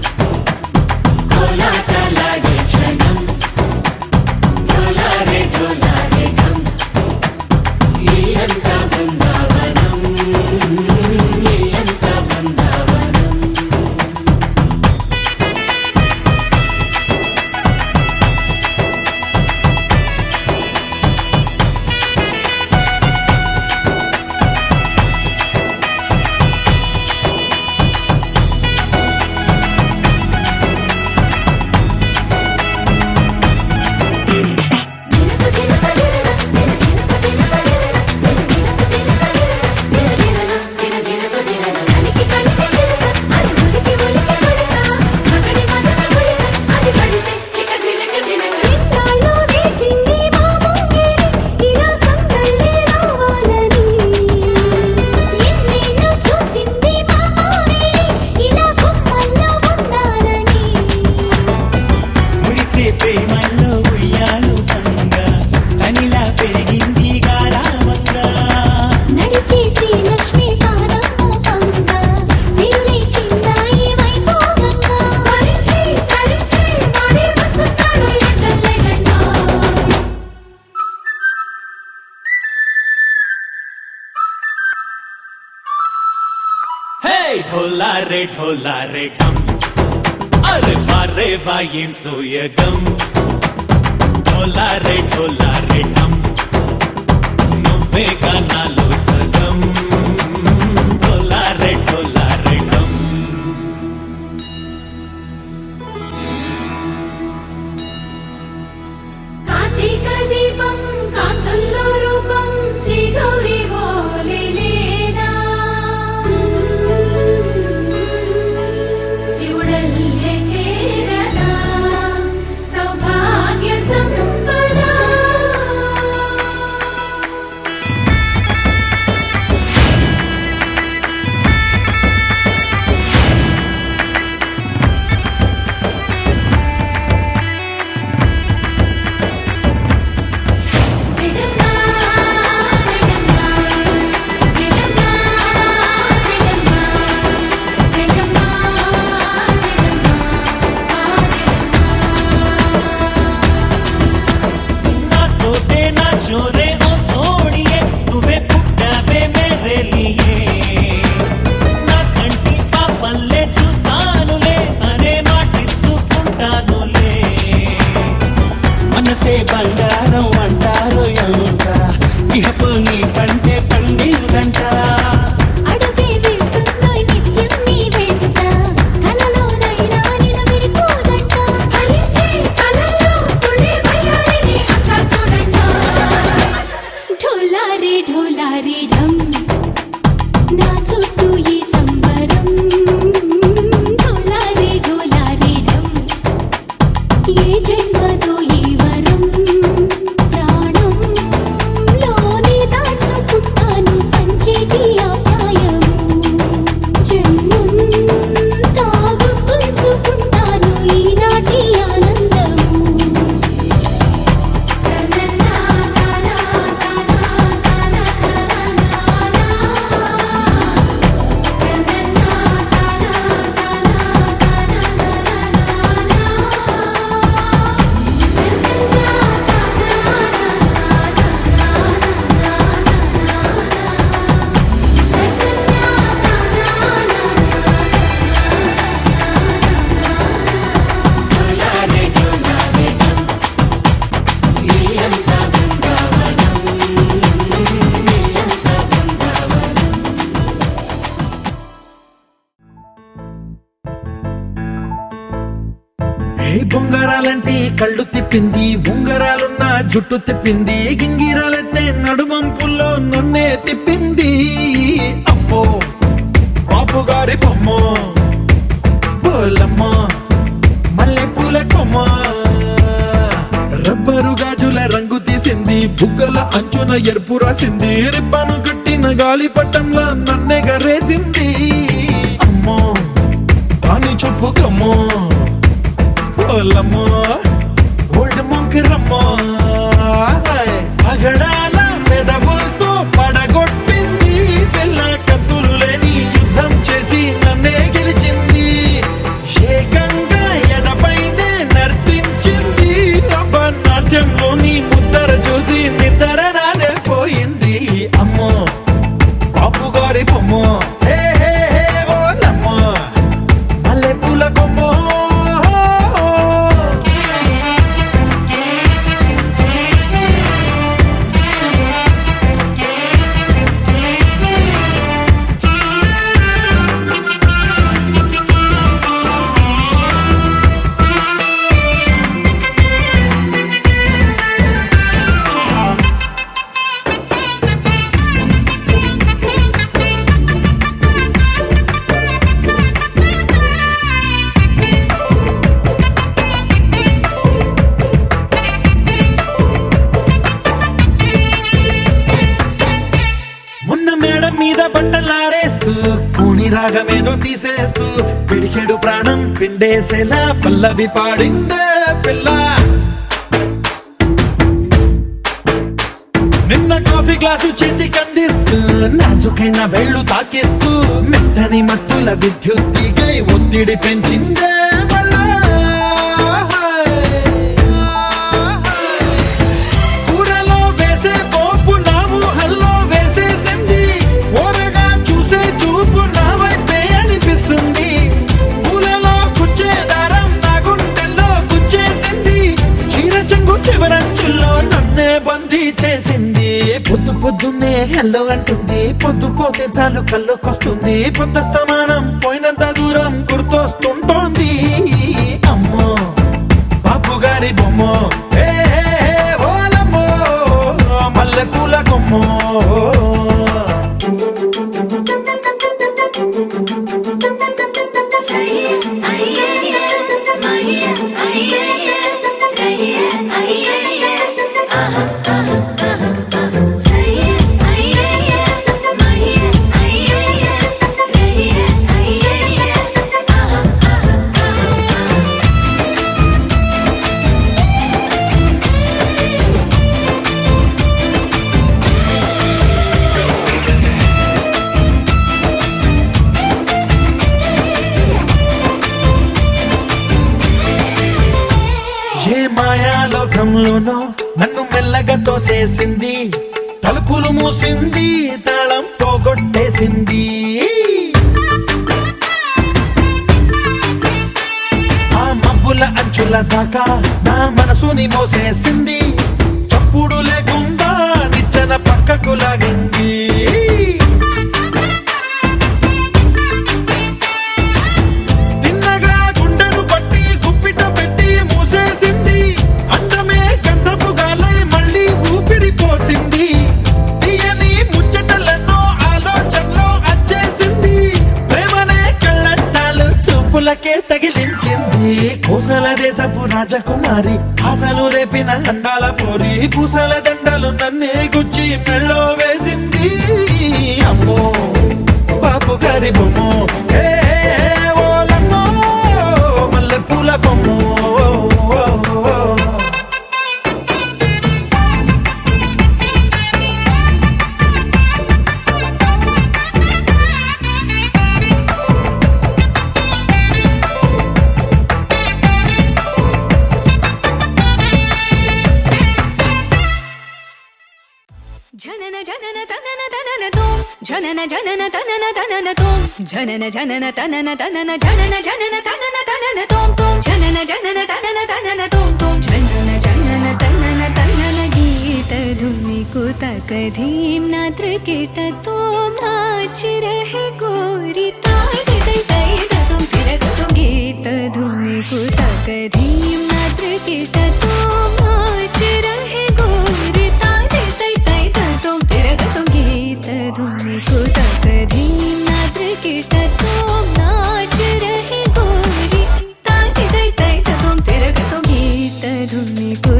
కోలాటలాడే క్షణం ఢోలారే ఢోలారే ఢమ్ ఇల్లంతా బృందావనం ఇల్లంతా బృందావనం ఎన్నాళ్ళో వేచింది మా ముంగిరి ఇలా సందళ్ళే రావాలని ఎన్నేళ్ళు చూసింది మా మారేడి ఇలా గుమ్మల్లో ఉండాలని మురిసే ప్రేమల్లో ఉయ్యాలు పంగా కనిలా పెరిగింది గారావంగా నడిచే శ్రీలక్ష్మి పాదము పంగ సిరులే చిందాయి వైభోగంగా తరించి తరించి వాడే వస్తున్నాడు ఎండలే గంట హే ఢోలారే ఢమ్ అరే వారే వాయేం సోయగం ఢోలారే ఢమ్ నువ్వే గానాలో సగం ఢోలారే ఢమ్ కార్తీక దీపం కాంతుల్లో రూపం శ్రీ గౌరీ ఓలేనా శివుడల్లే చేరదా సౌభాగ్య సంపద జయజమ్మా జయజమ్మా జయజమ్మా జయజమ్మా జయజమ్మా నా తోటే నా చోరే ఓ సోడియే నువ్వే పుట్టావే మేరే లియే నా కంటి పాపల్లే చూస్తానులే అనే మాటిచ్చుకుంటానులే మనసే బంగారం అంటారు ఎంత ఇహపు నీ పంటే పండిందంట అడుగే వేస్తుందో నిత్యం నీ వెంట కలలోనైనా నిలబడిపోదంట ఫలించే కలలో తుళ్ళే వయ్యారిని అంతా చూడంట ఢోలారే ఢమ్ నా చుట్టూ ఈ సంబరం ఢోలారే ఢమ్ ఏ జన్మదో ఈ వరం ప్రాణంలోనే దాచుకుంటాను పంచేటి ఆప్యాయము జన్మంతా గుర్తుంచుకుంటాను ఈనాటి ఆనందము బొంగరాలంటే కళ్ళు తిప్పింది ఉంగరాలున్న జుట్టు తిప్పింది గింగిరాలైతే నడుమంపుల్లో నన్నే తిప్పింది అమ్మో బాబు గారి బొమ్మ పోలమ్మ మల్లె పూల కొమ్మ రబ్బరు గాజుల రంగు తీసింది బుగ్గల అంచున ఎరుపు రాసింది రిబ్బను కట్టిన గాలి పట్టంలా నన్నే గరేసింది అమ్మో దాని చెప్పుకమ్మో పోలమ్మో ఓల్డ్ మొంకరమ్మో పగడాల మెదవులతో పడగొట్టింది పిల్ల కత్తులు లేని యుద్ధం చేసి నన్నే గెలిచింది కొమ్మో హే హే హే ఓలమ్మో మల్లె పూల కొమ్మో మొన్న మేడం మీద బట్టలారేస్తూ కూని రాగమేదో తీసేస్తూ పిడికెడు ప్రాణం పిండేసేలా పల్లవి పాడిందే పిల్ల నిన్న కాఫీ గ్లాసు చేతి కందిస్తూ నాజుకైన వేళ్ళు తాకేస్తూ మెత్తని మత్తుల విద్యుత్తిగై ఒత్తిడి పెంచిందే మళ్ళా కూరలో వేసే పోపు నా ఊహల్లో వేసేసింది ఓరగా చూసే చూపు నా వైపే అనిపిస్తుంది పూలలో గుచ్చే దారం నా గుండెల్లో గుచ్చేసింది చీర చెంగు చివరంచుల్లో నన్నే బందీ చేసింది పొద్దు పొద్దున్నే హెల్లో అంటుంది పొద్దు పోతే చాలు కళ్ళొకొస్తుంది పొద్దస్తమానం పోయినంత దూరం గుర్తొస్తుంటోంది అమ్మో బాపు గారి బొమ్మో హే హే హే ఓలమ్మో మల్లె పూల కొమ్మో ఏ మాయాలోకంలోనో నన్ను మెల్లగా తోసేసింది తలుపులు మూసింది తాళం పోగొట్టేసింది ఆ మబ్బుల అంచుల దాకా నా మనసుని మోసేసింది చప్పుడు లేకుండా నిచ్చెన పక్కకు లాగింది తిన్నగా గుండెను పట్టి గుప్పిట పెట్టి మూసేసింది అందమే గంధపు గాలై మళ్ళీ ఊపిరి పోసింది తీయని ముచ్చటలెన్నో ఆలోచనలో అచ్చేసింది ప్రేమనే కళ్ళట్టాలు చూపులకే తగిలించింది కోసల దేశపు రాజకుమారి ఆశలు రేపిన అండాల పోరి పూసల దండలు నన్నే గుచ్చి మెళ్ళో వేసింది అమ్మో బాపు గారి బొమ్మో హే హే ఓలమ్మో మల్లె పూల కొమ్మో జనన జనన తనన తనన తోం జనన జనన తనన తనన తోం జనన జనన తనన తనన జనన జనన తనన తనన తోం తోం జనన జనన తనన తనన తోం తోం జనన జనన తనన తనన గీత ధుని को तकधीम नात्र केट तोम नाच रहे गोरी ताई तई तई तुम फिर तुम गीत धुनि को तकधीम नात्र केट तोम नाच रहे गोरी ताई तई तई तुम फिर तुम गीत धुनि को तकधीम नात्र केट तोम नाच रहे गोरी ताई तई तई तुम फिर तुम गीत धुनि को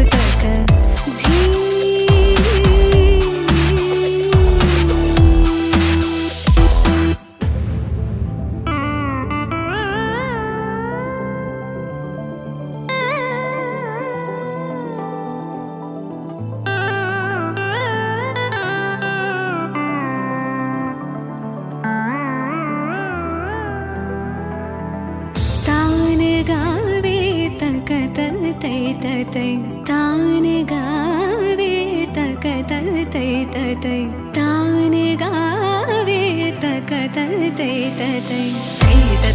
तै तै तान गावे तक तै तै तै तान गावे तक తై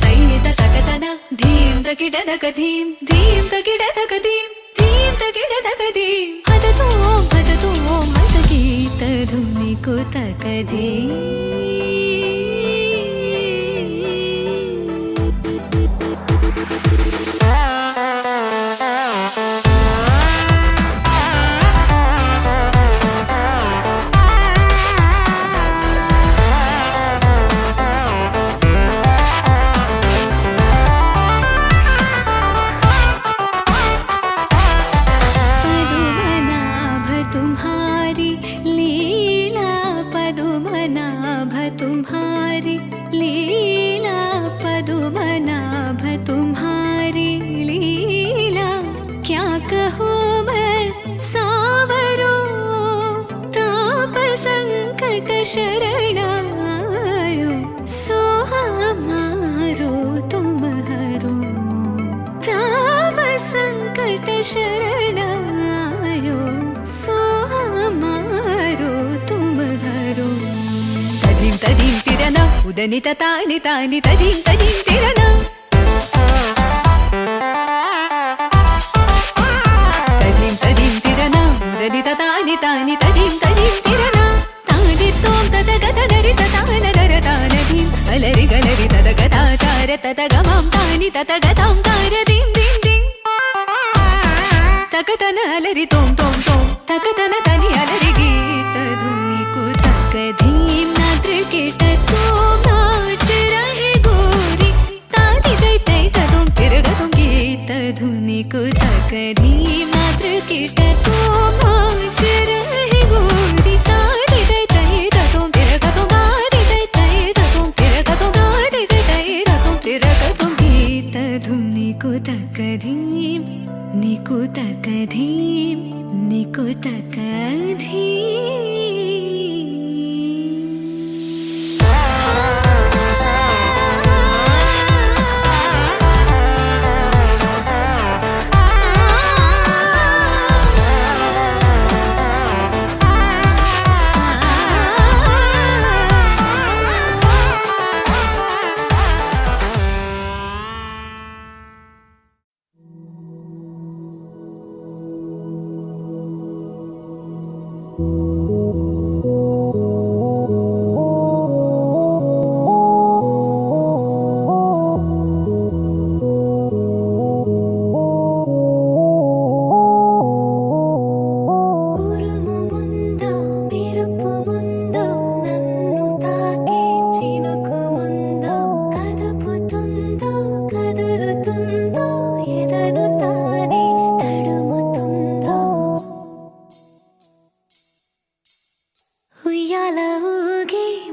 తై తకతన ధీం తకిడదక ధీం ధీం తకిడదక ధీం ధీం తకిడదక ధీం హదతో మతగీత ధునికు తకధీ तुम्हारी लीला पदुमनाभ तुम्हारी लीला क्या कहूँ मैं सावरो ताप संकट शरणायो सो हमारो तुम हरो ताप संकट शरणायो सो हमारो तुम हरो तदीं तदीं तिरन उदनित तानि तानि तदीं तदीं तिरन तदीं तदीं तिरन उदनित तानि तानि तदीं तदीं तिरन तानि तों तदगत दरि ततान दर तानदीं अलरि गलरि तदगता तार तदगमां तानि तदगतां तार दीं दीं दीं तकतन अलरि तों तों तों तकतन तनि अलरि गीत धुनि कुतक धीं क्रिकेट तो नाच रहे गोरी ताली तै तै तदुम तिरगतुम गीत धुनि को तक धीम क्रिकेट तो नाच रहे गोरी ताली तै तै तदुम तिरगतुम गादी तै तै तदुम तिरगतुम गादी तै तै तदुम तिरगतुम गीत धुनि को तक धीम निको तक धीम निको तक धीम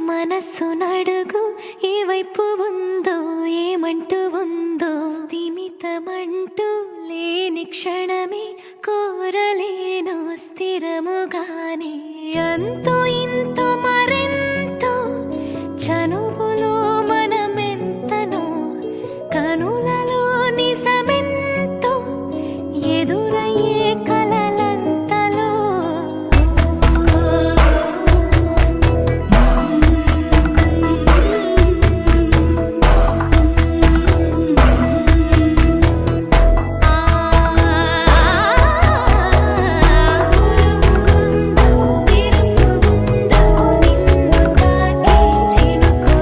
మనసు నడుగు ఏ వైపు ఉందో ఏమంటూ ఉందో స్థిమితమంటూ లేని క్షణమే కోరలేను స్థిరముగానే అంతో ఇంతో మరెంతో చనువులో మనమెంతనో కనులలో నిజమెంతో ఎదురయ్యే కలలంతలో చినుకు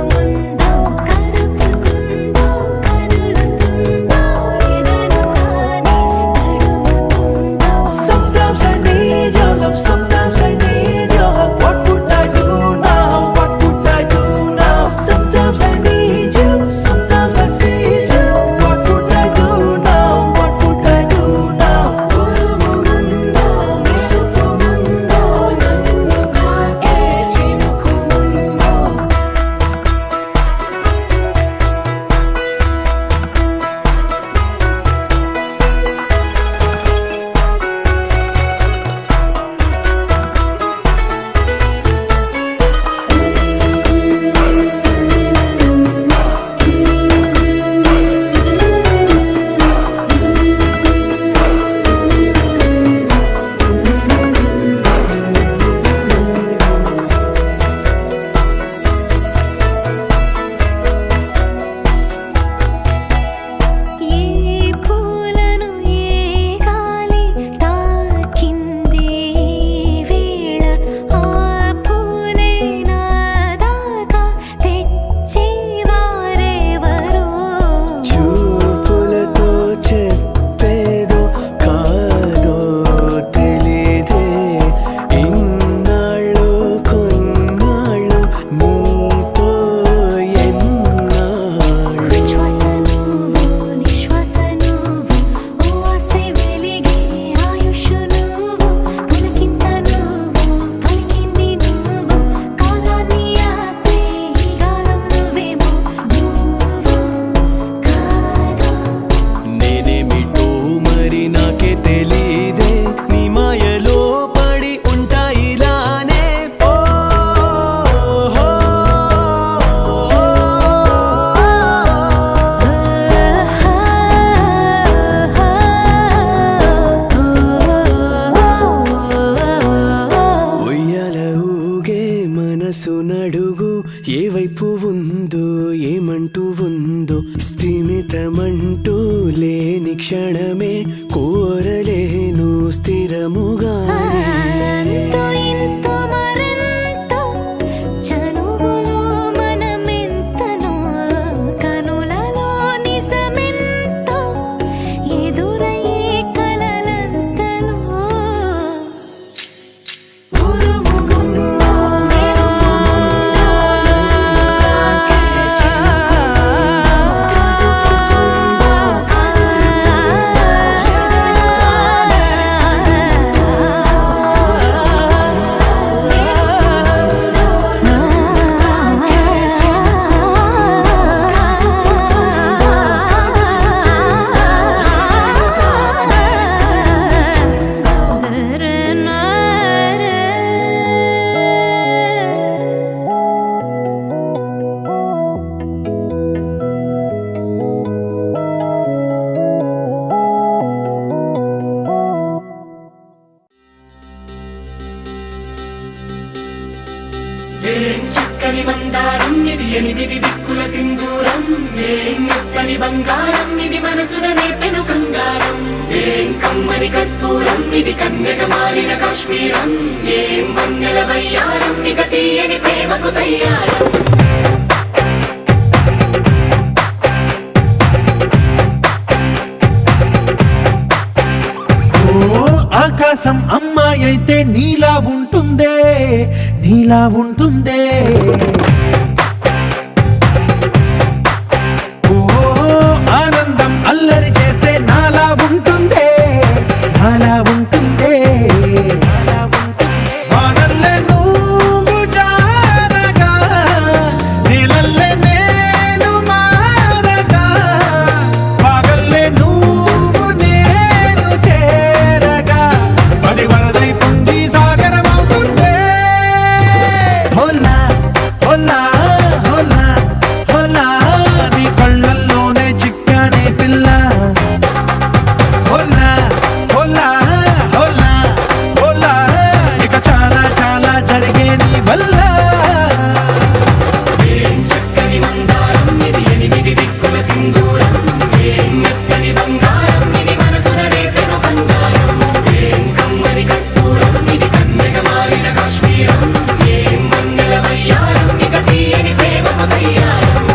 ఏ వైపు ఉందో ఏమంటూ ఉందో స్థిమితమంటూ లేని క్షణమే కోరలేను స్థిరముగా అంతో ఇంతో మరెంతో చనువులో మనమెంతనో కనులలో నిజమెంతో ఎదురయ్యే కలలంతలో చక్కని మందారం ఇది 8 దిక్కుల సింధూరం ఏం మెత్తని బంగారం ఇది మనసున నేపెను కంగారం ఏం కమ్మని కర్పూరం ఇది కన్యక మారిన కాశ్మీరం ఏం వన్నెల వయ్యారం ఇక తీయని ప్రేమకు తయ్యారం ఆకాశం అమ్మాయి అయితే నీలా ఉంటుందే నీలా ఉంటుందే ఓ ఆనందం అల్లరి చేస్తే నాలా ఉంటుందే నాలా ఉంటుందే వానల్లే నువ్వు జారగా నీలల్లే నేను మారగా పగల్లే నువ్వు నేను చేరగా పడి వరదై పొంగి సాగరమవుతుందే హోలా హోలా హోలా హోలా నీ కళ్ళల్లోనే చిక్కానే పిల్ల హోలా హోలా హోలా హోలా ఇక చాలా చాలా జరిగే నీ వల్ల ఏం చక్కని మందారం ఇది 8 దిక్కుల సింధూరం ఏం మెత్తని బంగారం ఇది మనసున నేపెను కంగారం ఏం కమ్మని కర్పూరం ఇది కన్యక మారిన కాశ్మీరం ఏం వన్నెల వయ్యారం ఇక తీయని ప్రేమకు తయ్యారం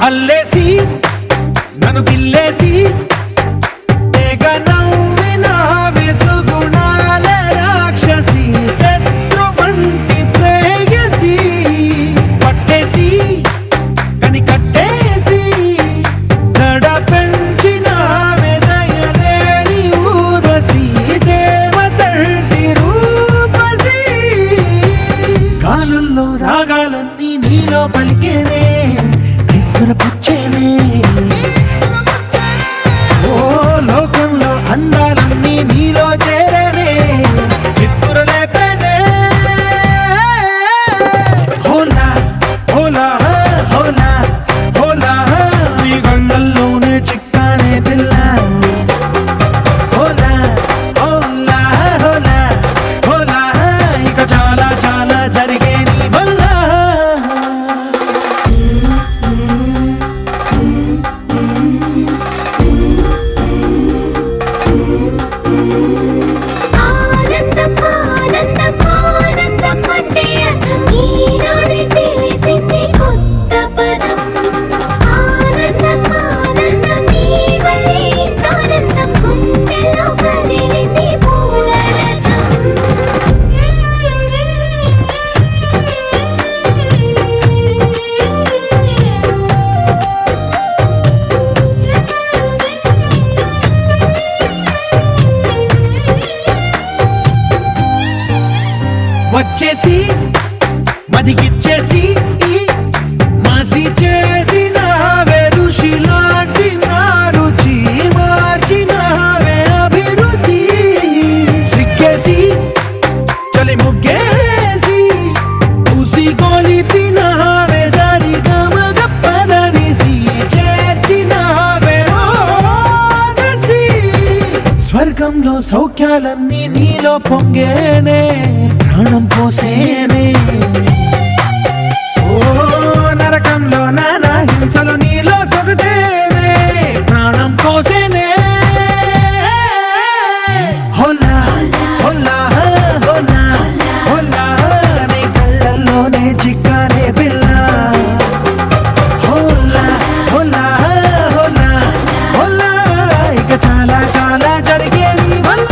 అల్లేసి నన్ను గిల్లేసి తెగ నవ్విన వెసుగుణాల రాక్షసి శత్రు వంటి ప్రేయసి పట్టేసి కని కట్టేసి గడ పెంచిన వెదయలేని ఊరసి దేవతంటి రూపసి గాలుల్లో రాగాలన్నీ నీలో పలికేనే పుచ్చేనే ఓ లోకంలో అందాలన్నీ నీలో చేరనే నిద్దురలేపేనే హోలా హోలా హోలా హోలా నీ గంగల్లోనే చిక్కానే పిల్ల హోలా హోలా హోలా హోలా ఇక చాలా చాలా జరిగే నీ వల్ల సౌఖ్యాలన్నీ నీలో పొంగేనే ప్రాణం పోసేనే ఓ నరకంలో నానా హింసలు నీలో సొగసేనే ప్రాణం పోసేనే హోలా హోలా హోలా హోలా నీ కళ్ళల్లోనే చిక్కానే పిల్ల హోలా హోలా హోలా హోలా ఇక చాలా చాలా జరిగేది వల్ల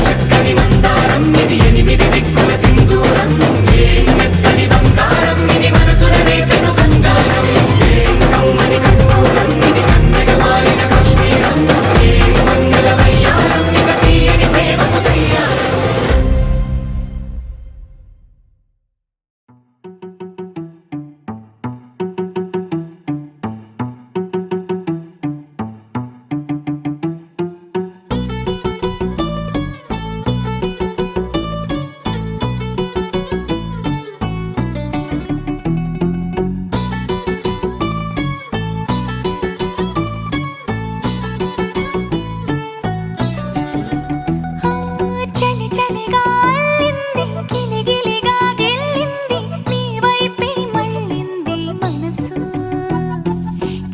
చక్కని మందారం ఇది 8 దిక్కుల సింధూరం ఏం మెత్తని బంగారం ఇది మనసున రేపెను బంగారం ఏం కమ్మని కర్పూరం ఇది కన్నెగ మారిన కాశ్మీరం ఏం మంగళ వయ్యారం ఇక తీయని ప్రేమకు తయ్యారం చలి చలిగా అల్లింది గిలిగిలిగా గెల్లింది నీ వైపే మళ్ళింది మనసు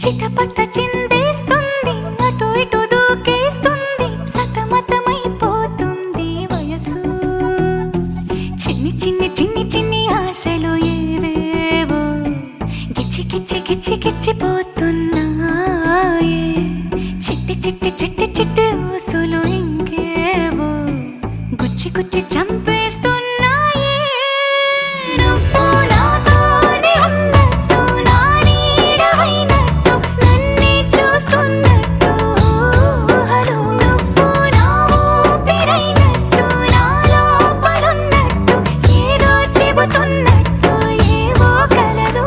చిటపట చిందేస్తుంది అటు ఇటు దూకేస్తుంది సతమతమైపోతుంది వయసు చిన్ని చిన్ని చిన్ని చిన్ని ఆశలు ఏవేవో గిచ్చి గిచ్చి గిచ్చి గిచ్చిపోతున్నాయే చిట్టి చిట్టి చిట్టి చిట్టి ఊసులు ఇంకేవో గుచ్చి గుచ్చి చంపేస్తున్నాయే నువ్వు నాతోనే ఉన్నట్టు నా నీడవైనట్టు నన్నే చూస్తున్నట్టు ఊహలు నువ్వు నా ఊపిరైనట్టు నా లోపలున్నట్టు ఏదో చెబుతున్నట్టు ఏవో కలదు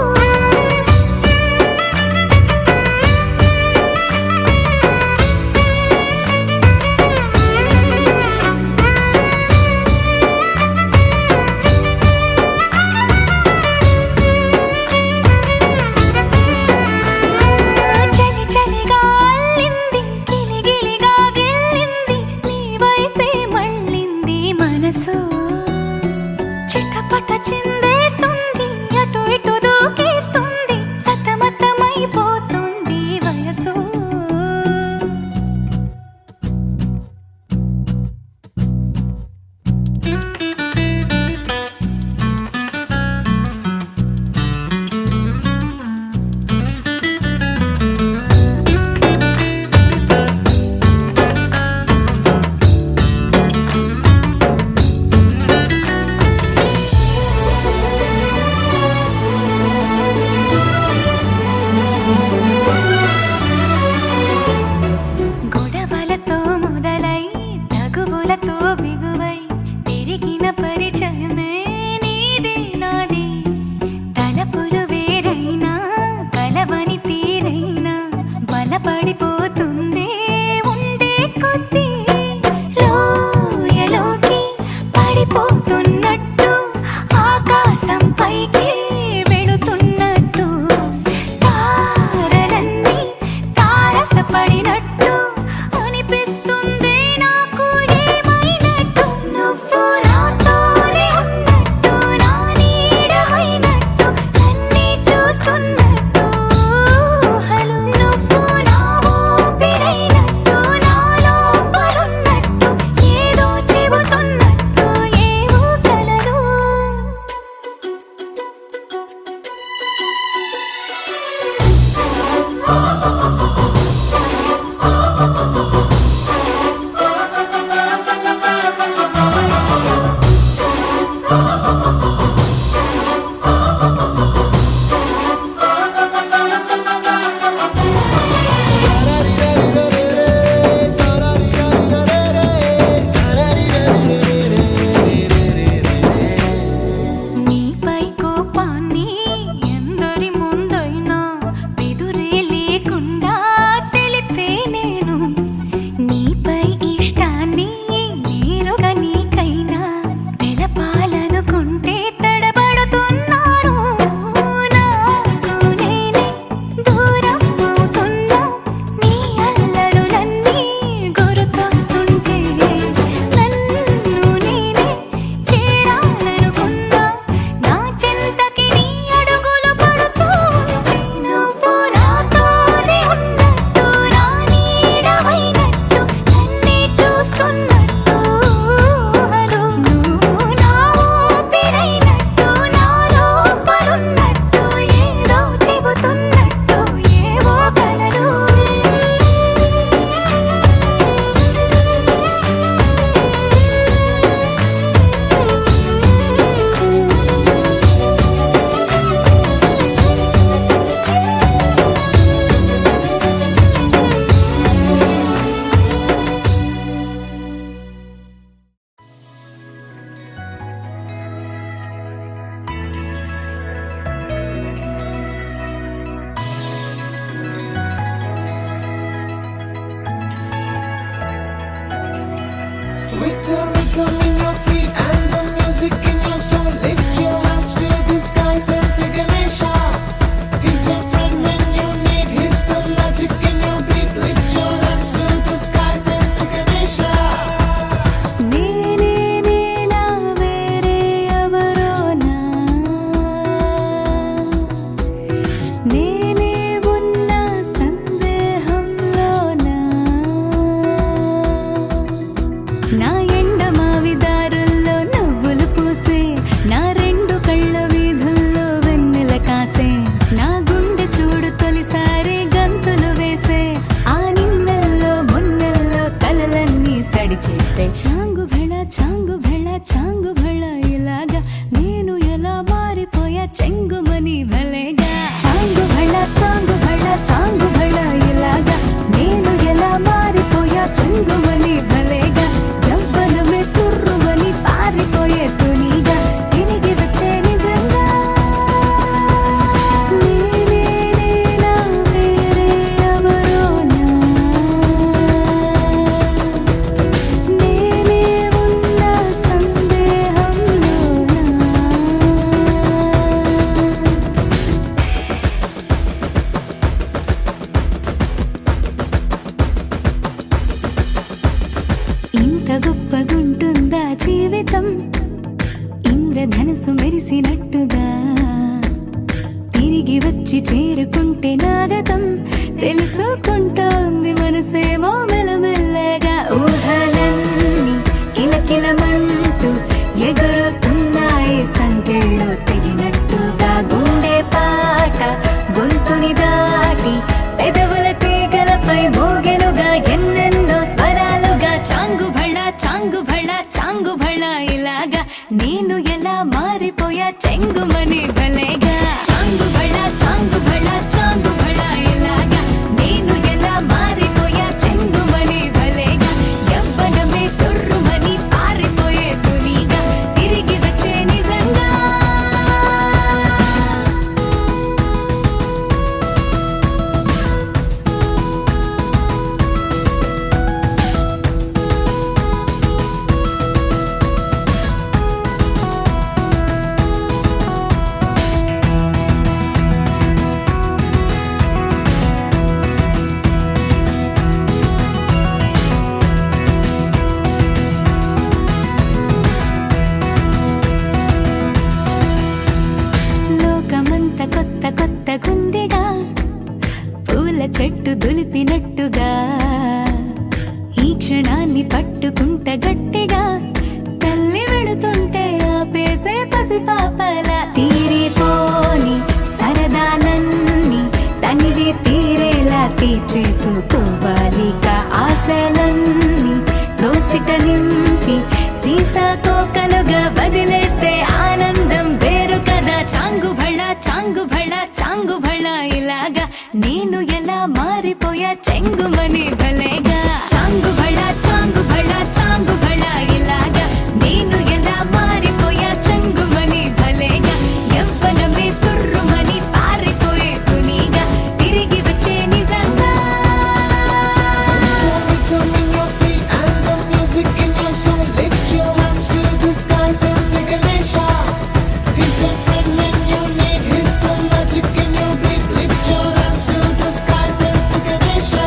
చలి చలిగా అల్లింది గిలిగిలిగా గెల్లింది నీ వైపే మళ్ళింది మనసు చిటపట చిందేస్తుంది అటు ఇటు దూకేస్తుంది సతమతమైపోతుంది వయసు గొడవలతో మొదలై తగువులతో బిగువై పెరిగిన పరిచయమే నీది నాది తలపులు వేరైనా కలవని తీరైనా బలపడిపోతుందే ఉండే కొద్దీ లోయలోకి పడిపోతున్నట్టు ఆకాశం పైకి వెళుతున్నట్టు తారలన్నీ తారసపడినట్టు అనిపిస్తుంది నాకు ఏమైనట్టు నువ్వు నాతోనే ఉన్నట్టు నా నీడవైనట్టు నన్నే చూస్తున్నట్టు ఊహలు నువ్వు నా ఊపిరైనట్టు నా లోపలున్నట్టు ఏదో చెబుతున్నట్టు ఏవో కలదు తెలిసినట్టుగా తిరిగి వచ్చి చేరుకుంటే నాగతం తెలుసుకుంటోంది మనసేమో మెల్లమెల్లగా ఊహలన్నీ కిలకిలమంటూ ఎగురుతున్నాయి సంకెళ్ళు తెగినట్టుగా గుండె పాట గొంతుని దాటి పెదవుల తీగలపై మోగెనుగా ఎన్నెన్నో స్వరాలుగా చాంగుభళ చాంగుభళ చాంగుభళ ఇలాగా నేను ఎలా మారిపోయా చెంగుమని భలేగా చాంగుభళ చాంగుభళ చాంగుభళ ఇలాగా నేను ఎలా మారిపోయా చెంగుమని భలేగా యవ్వనమే తుర్రుమని పారిపోయే తునిగా తిరిగి వచ్చే నిజంగా లోకమంత కొత్త కొత్త గుందిగా పూల చెట్టు దులిపినట్టుగా ఈ క్షణాన్ని పట్టుకుంట గట్టిగా తల్లి వెడుతుంటే ఆపేసే పసిపాపల తీరిపోని సరదాలన్నీ తనివి తీరేలా తీర్చేసుకోవాలిక ఆశలన్నీ దోసిట నింపి సీతాకోకలుగా వదిలేస్తే ఆనందం వేరు కదా చాంగుభళ చాంగుభళ చాంగుభళ ఇలాగా నేను ఎలా మారిపోయా చెంగుమని భలేగా చాంగుభళ చాంగుభళ చాంగుభళ ఇలాగా నేను ఎలా మారిపోయా చెంగుమని భలేగా యవ్వనమే తుర్రుమని పారిపోయే తునిగా తిరిగి వచ్చే నిజంగా Rhythm in your feet and the music in your soul. Lift your hands to the skies and say Ganesha. He's your friend when you need. He's the magic in your beat. Lift your hands to the skies and say Ganesha.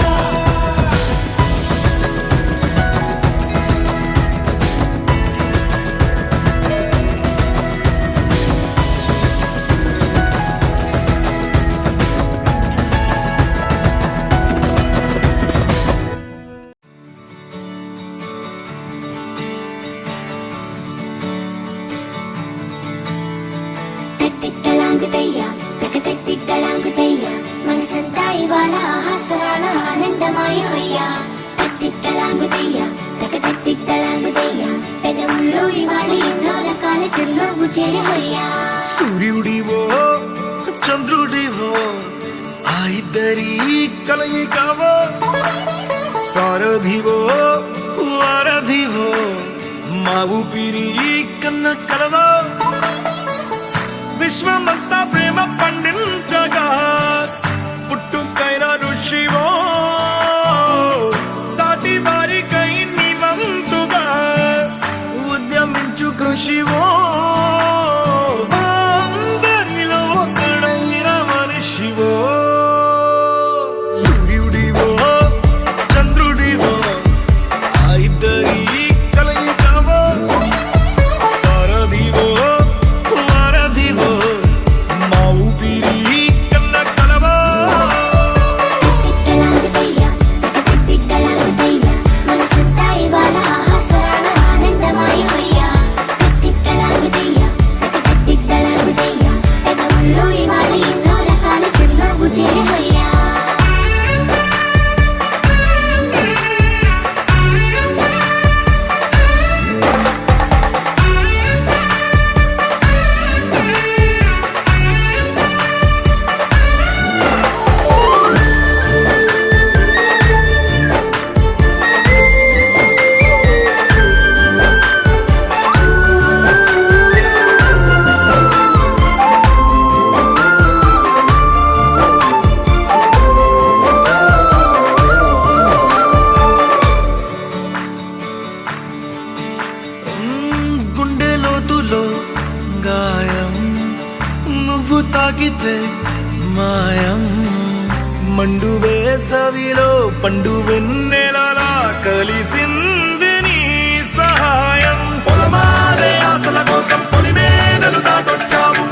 తెత్తిత్తలాంగుతయ్య తెగతెత్తిత్తలాంగుతయ్య మనసంతా ఇవాళ ఆహాస్వరాల ఆనందమాయ హొయ్యా తెత్తిత్తలాంగుతయ్య తెగతెత్తిత్తలాంగుతయ్య పెదవుల్లో ఇవాళ ఎన్నో రకాల చిరునవ్వు చేరి హొయ్యా సూర్యుడివో చంద్రుడివో ఆ ఇద్దరి కలయికవో సారథివో వారధివో మా ఊపిరి కన్న కలవో విశ్వమంతా ప్రేమ పండించగా పుట్టుకైన ఋషివో సాటి వారికై నివంతుగా ఉద్యమించు కృషివో అందరిలో ఒకడైన మనిషివో సూర్యుడివో చంద్రుడివో ఆ ఇద్దరి కలయికవో సారథివో వారధివో మా ఊపిరి కన్న కలవో తెత్తిత్తలాంగుతయ్య తెగతెత్తిత్తలాంగుతయ్య మనసంతా ఇవాళ ఆహాస్వరాల ఆనందమాయ హొయ్యా తెత్తిత్తలాంగుతయ్య తెగతెత్తిత్తలాంగుతయ్య పెదవుల్లో ఇవాళ ఎన్నో రకాల చిరునవ్వు చేరి హొయ్యా గుండె లోతులో గాయం నువ్వు తాకితే మాయం మండు వేసవిలో పండు వెన్నెలలా కలిసింది నీ సహాయం పొలమారే ఆశల కోసం పొలిమేనలు దాటొచ్చావు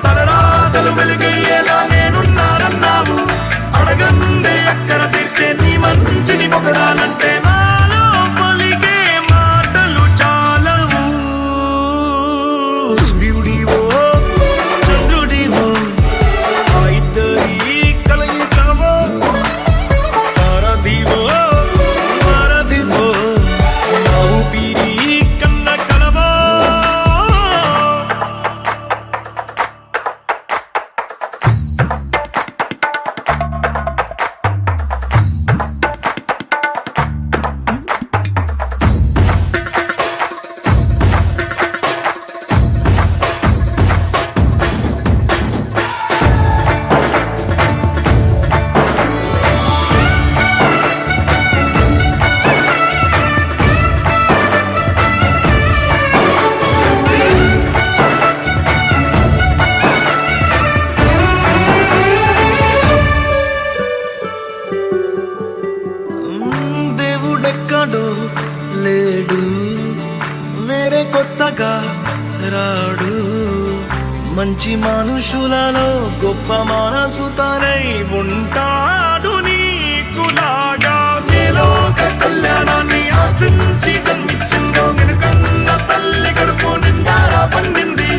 మనుషులలో గొప్ప మనసు తనై ఉంటాడు నీకులాగా మేలోక కళ్యాణాన్ని ఆశించి జన్మించిందో వెనుకన్న తల్లి కడుపు నిండారా పండింది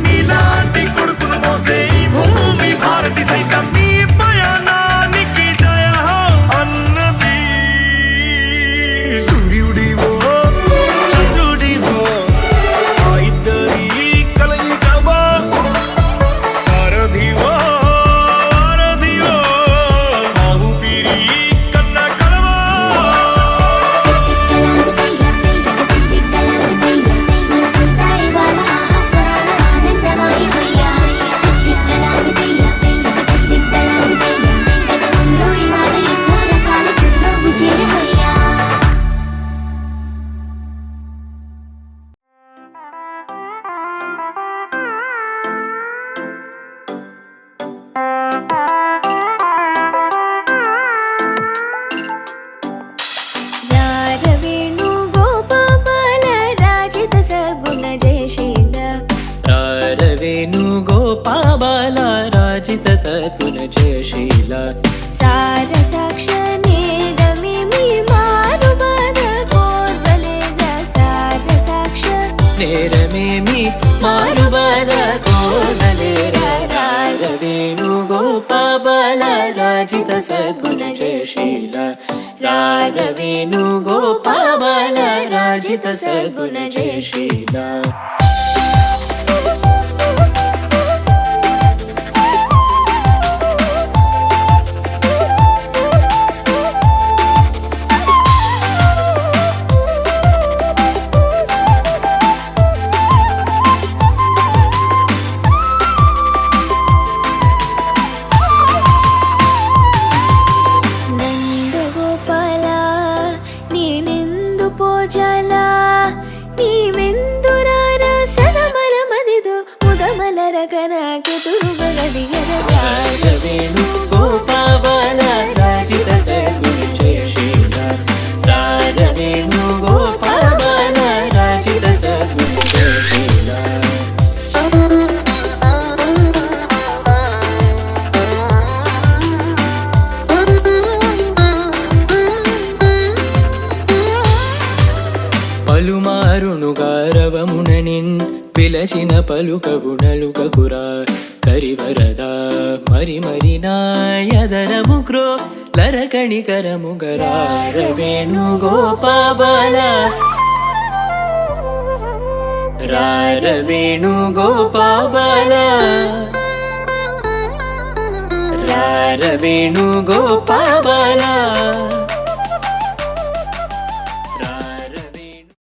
నీలాంటి కొడుకును మోసే ఈ భూమి భారతి సైతం నీ పయనానికి జయ హో అన్నది సూర్యుడివో చంద్రుడివో ఆ ఇద్దరి కలయికవో సారథివో వారధివో ఆ ఊపిరి కన్న కలవో మనసంతా ఇవాళ ఆస్వాదన ఆనందమయమయ్యా పెదవుల్లో ఇవాళ ఎన్నో రకాల చిరునవ్వు చేరవయ్యా రారవేణు గోపాల రాజిత సగుణ జయశీల రారవేణు గోపాల రాజిత సద్గుణ జయశీల సార సాక్ష నేదమిమి మారుబద కోర్వలేద సార సాక్ష నేరమేమి మారుబద కోనలేర రారవేణు గోపాల రాజిత సద్గుణ జయశీల రారవేణు గోపాల రాజిత సద్గుణ జయశీల నందగోపాల నేనెందు పోజాల నీవెందురార సదమల మదిదో ముదమల రగనాకెదురుగదిగర రారవేణు గోపాల రాజిత సద్గుణ జయశీల రారవేణు గోపాల రాజిత సద్గుణ జయశీల పలుమారును గారవముననిన్ పిలచిన పలుకవునలుకకురా కరివరదా మరి మరి నాయదరము క్రో లరకణికరము గరారవేణు గోపాల రారవేణు గోపాల రారవేణు గోపాల రారవేణు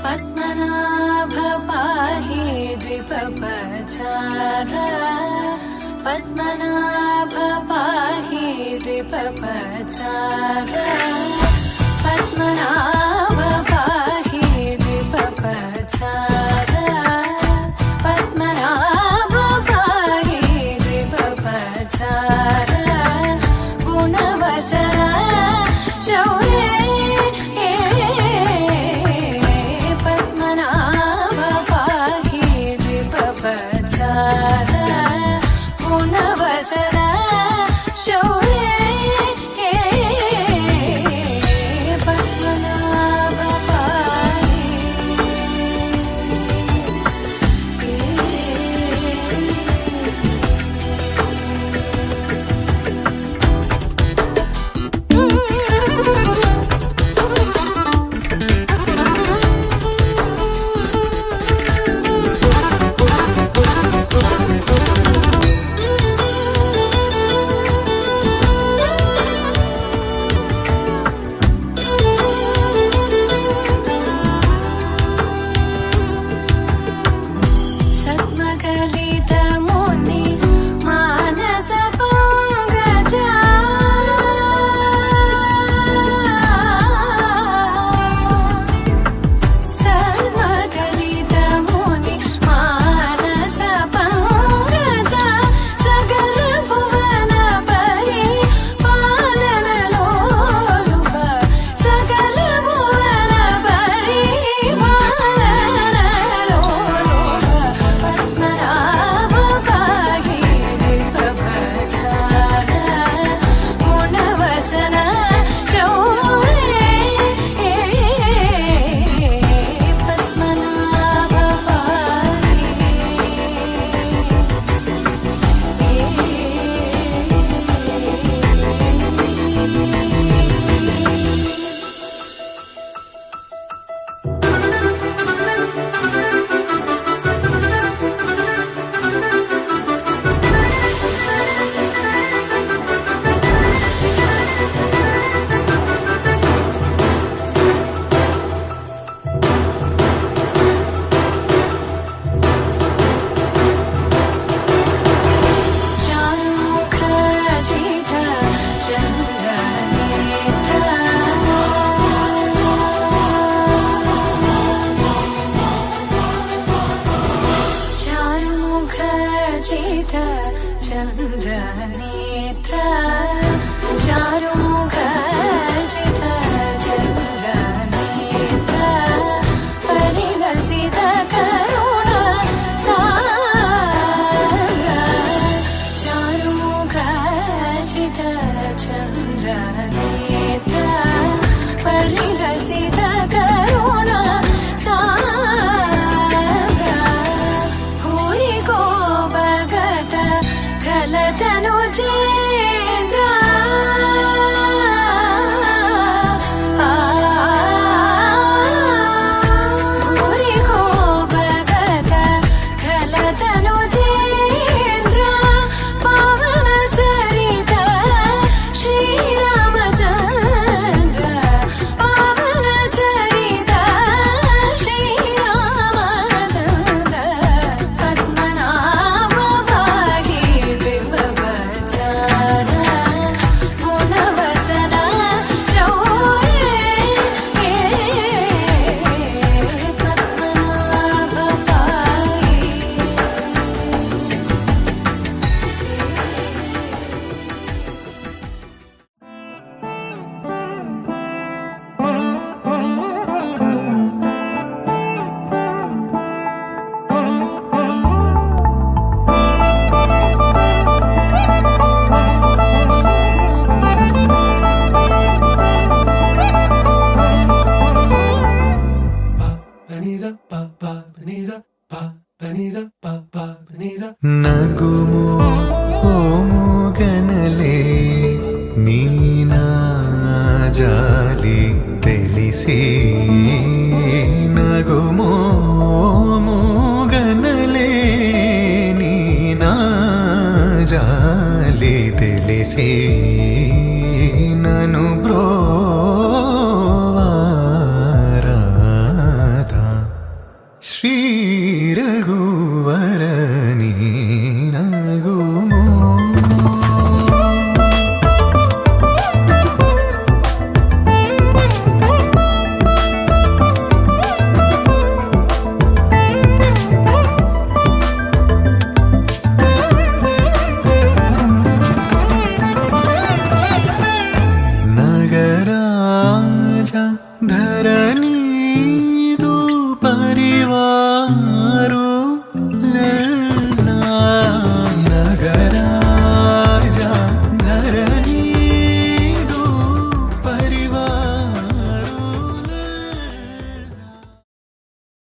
పద్మనాభ పాహి ద్విపపచార పద్మనాభ పాహి ద్విపపచార పద్మనాభ పాహి ద్విపపచార పద్మనాభ పాహి ద్విపపచార గుణవసర శౌర్య గుణవసర శౌర్య పద్మనాభ చంద్రనేత్ర పరిలసిత కరుణ సాగర భూరి గోభగత కలతను చేంద్ర భూరి గోభగత కలతను చేంద్ర పవన చరిత శ్రీరామచంద్ర పవన చరిత శ్రీరామచంద్ర పద్మనాభ పాహి దివ్యవత్సర గుణవసన శౌర్యే పద్మనాభ పాహి నగుము ఓముగనలే నీనాజాలి తెలిసి నగుము ఓముగనలే నీనాజాలి తెలిసి నను బ్రో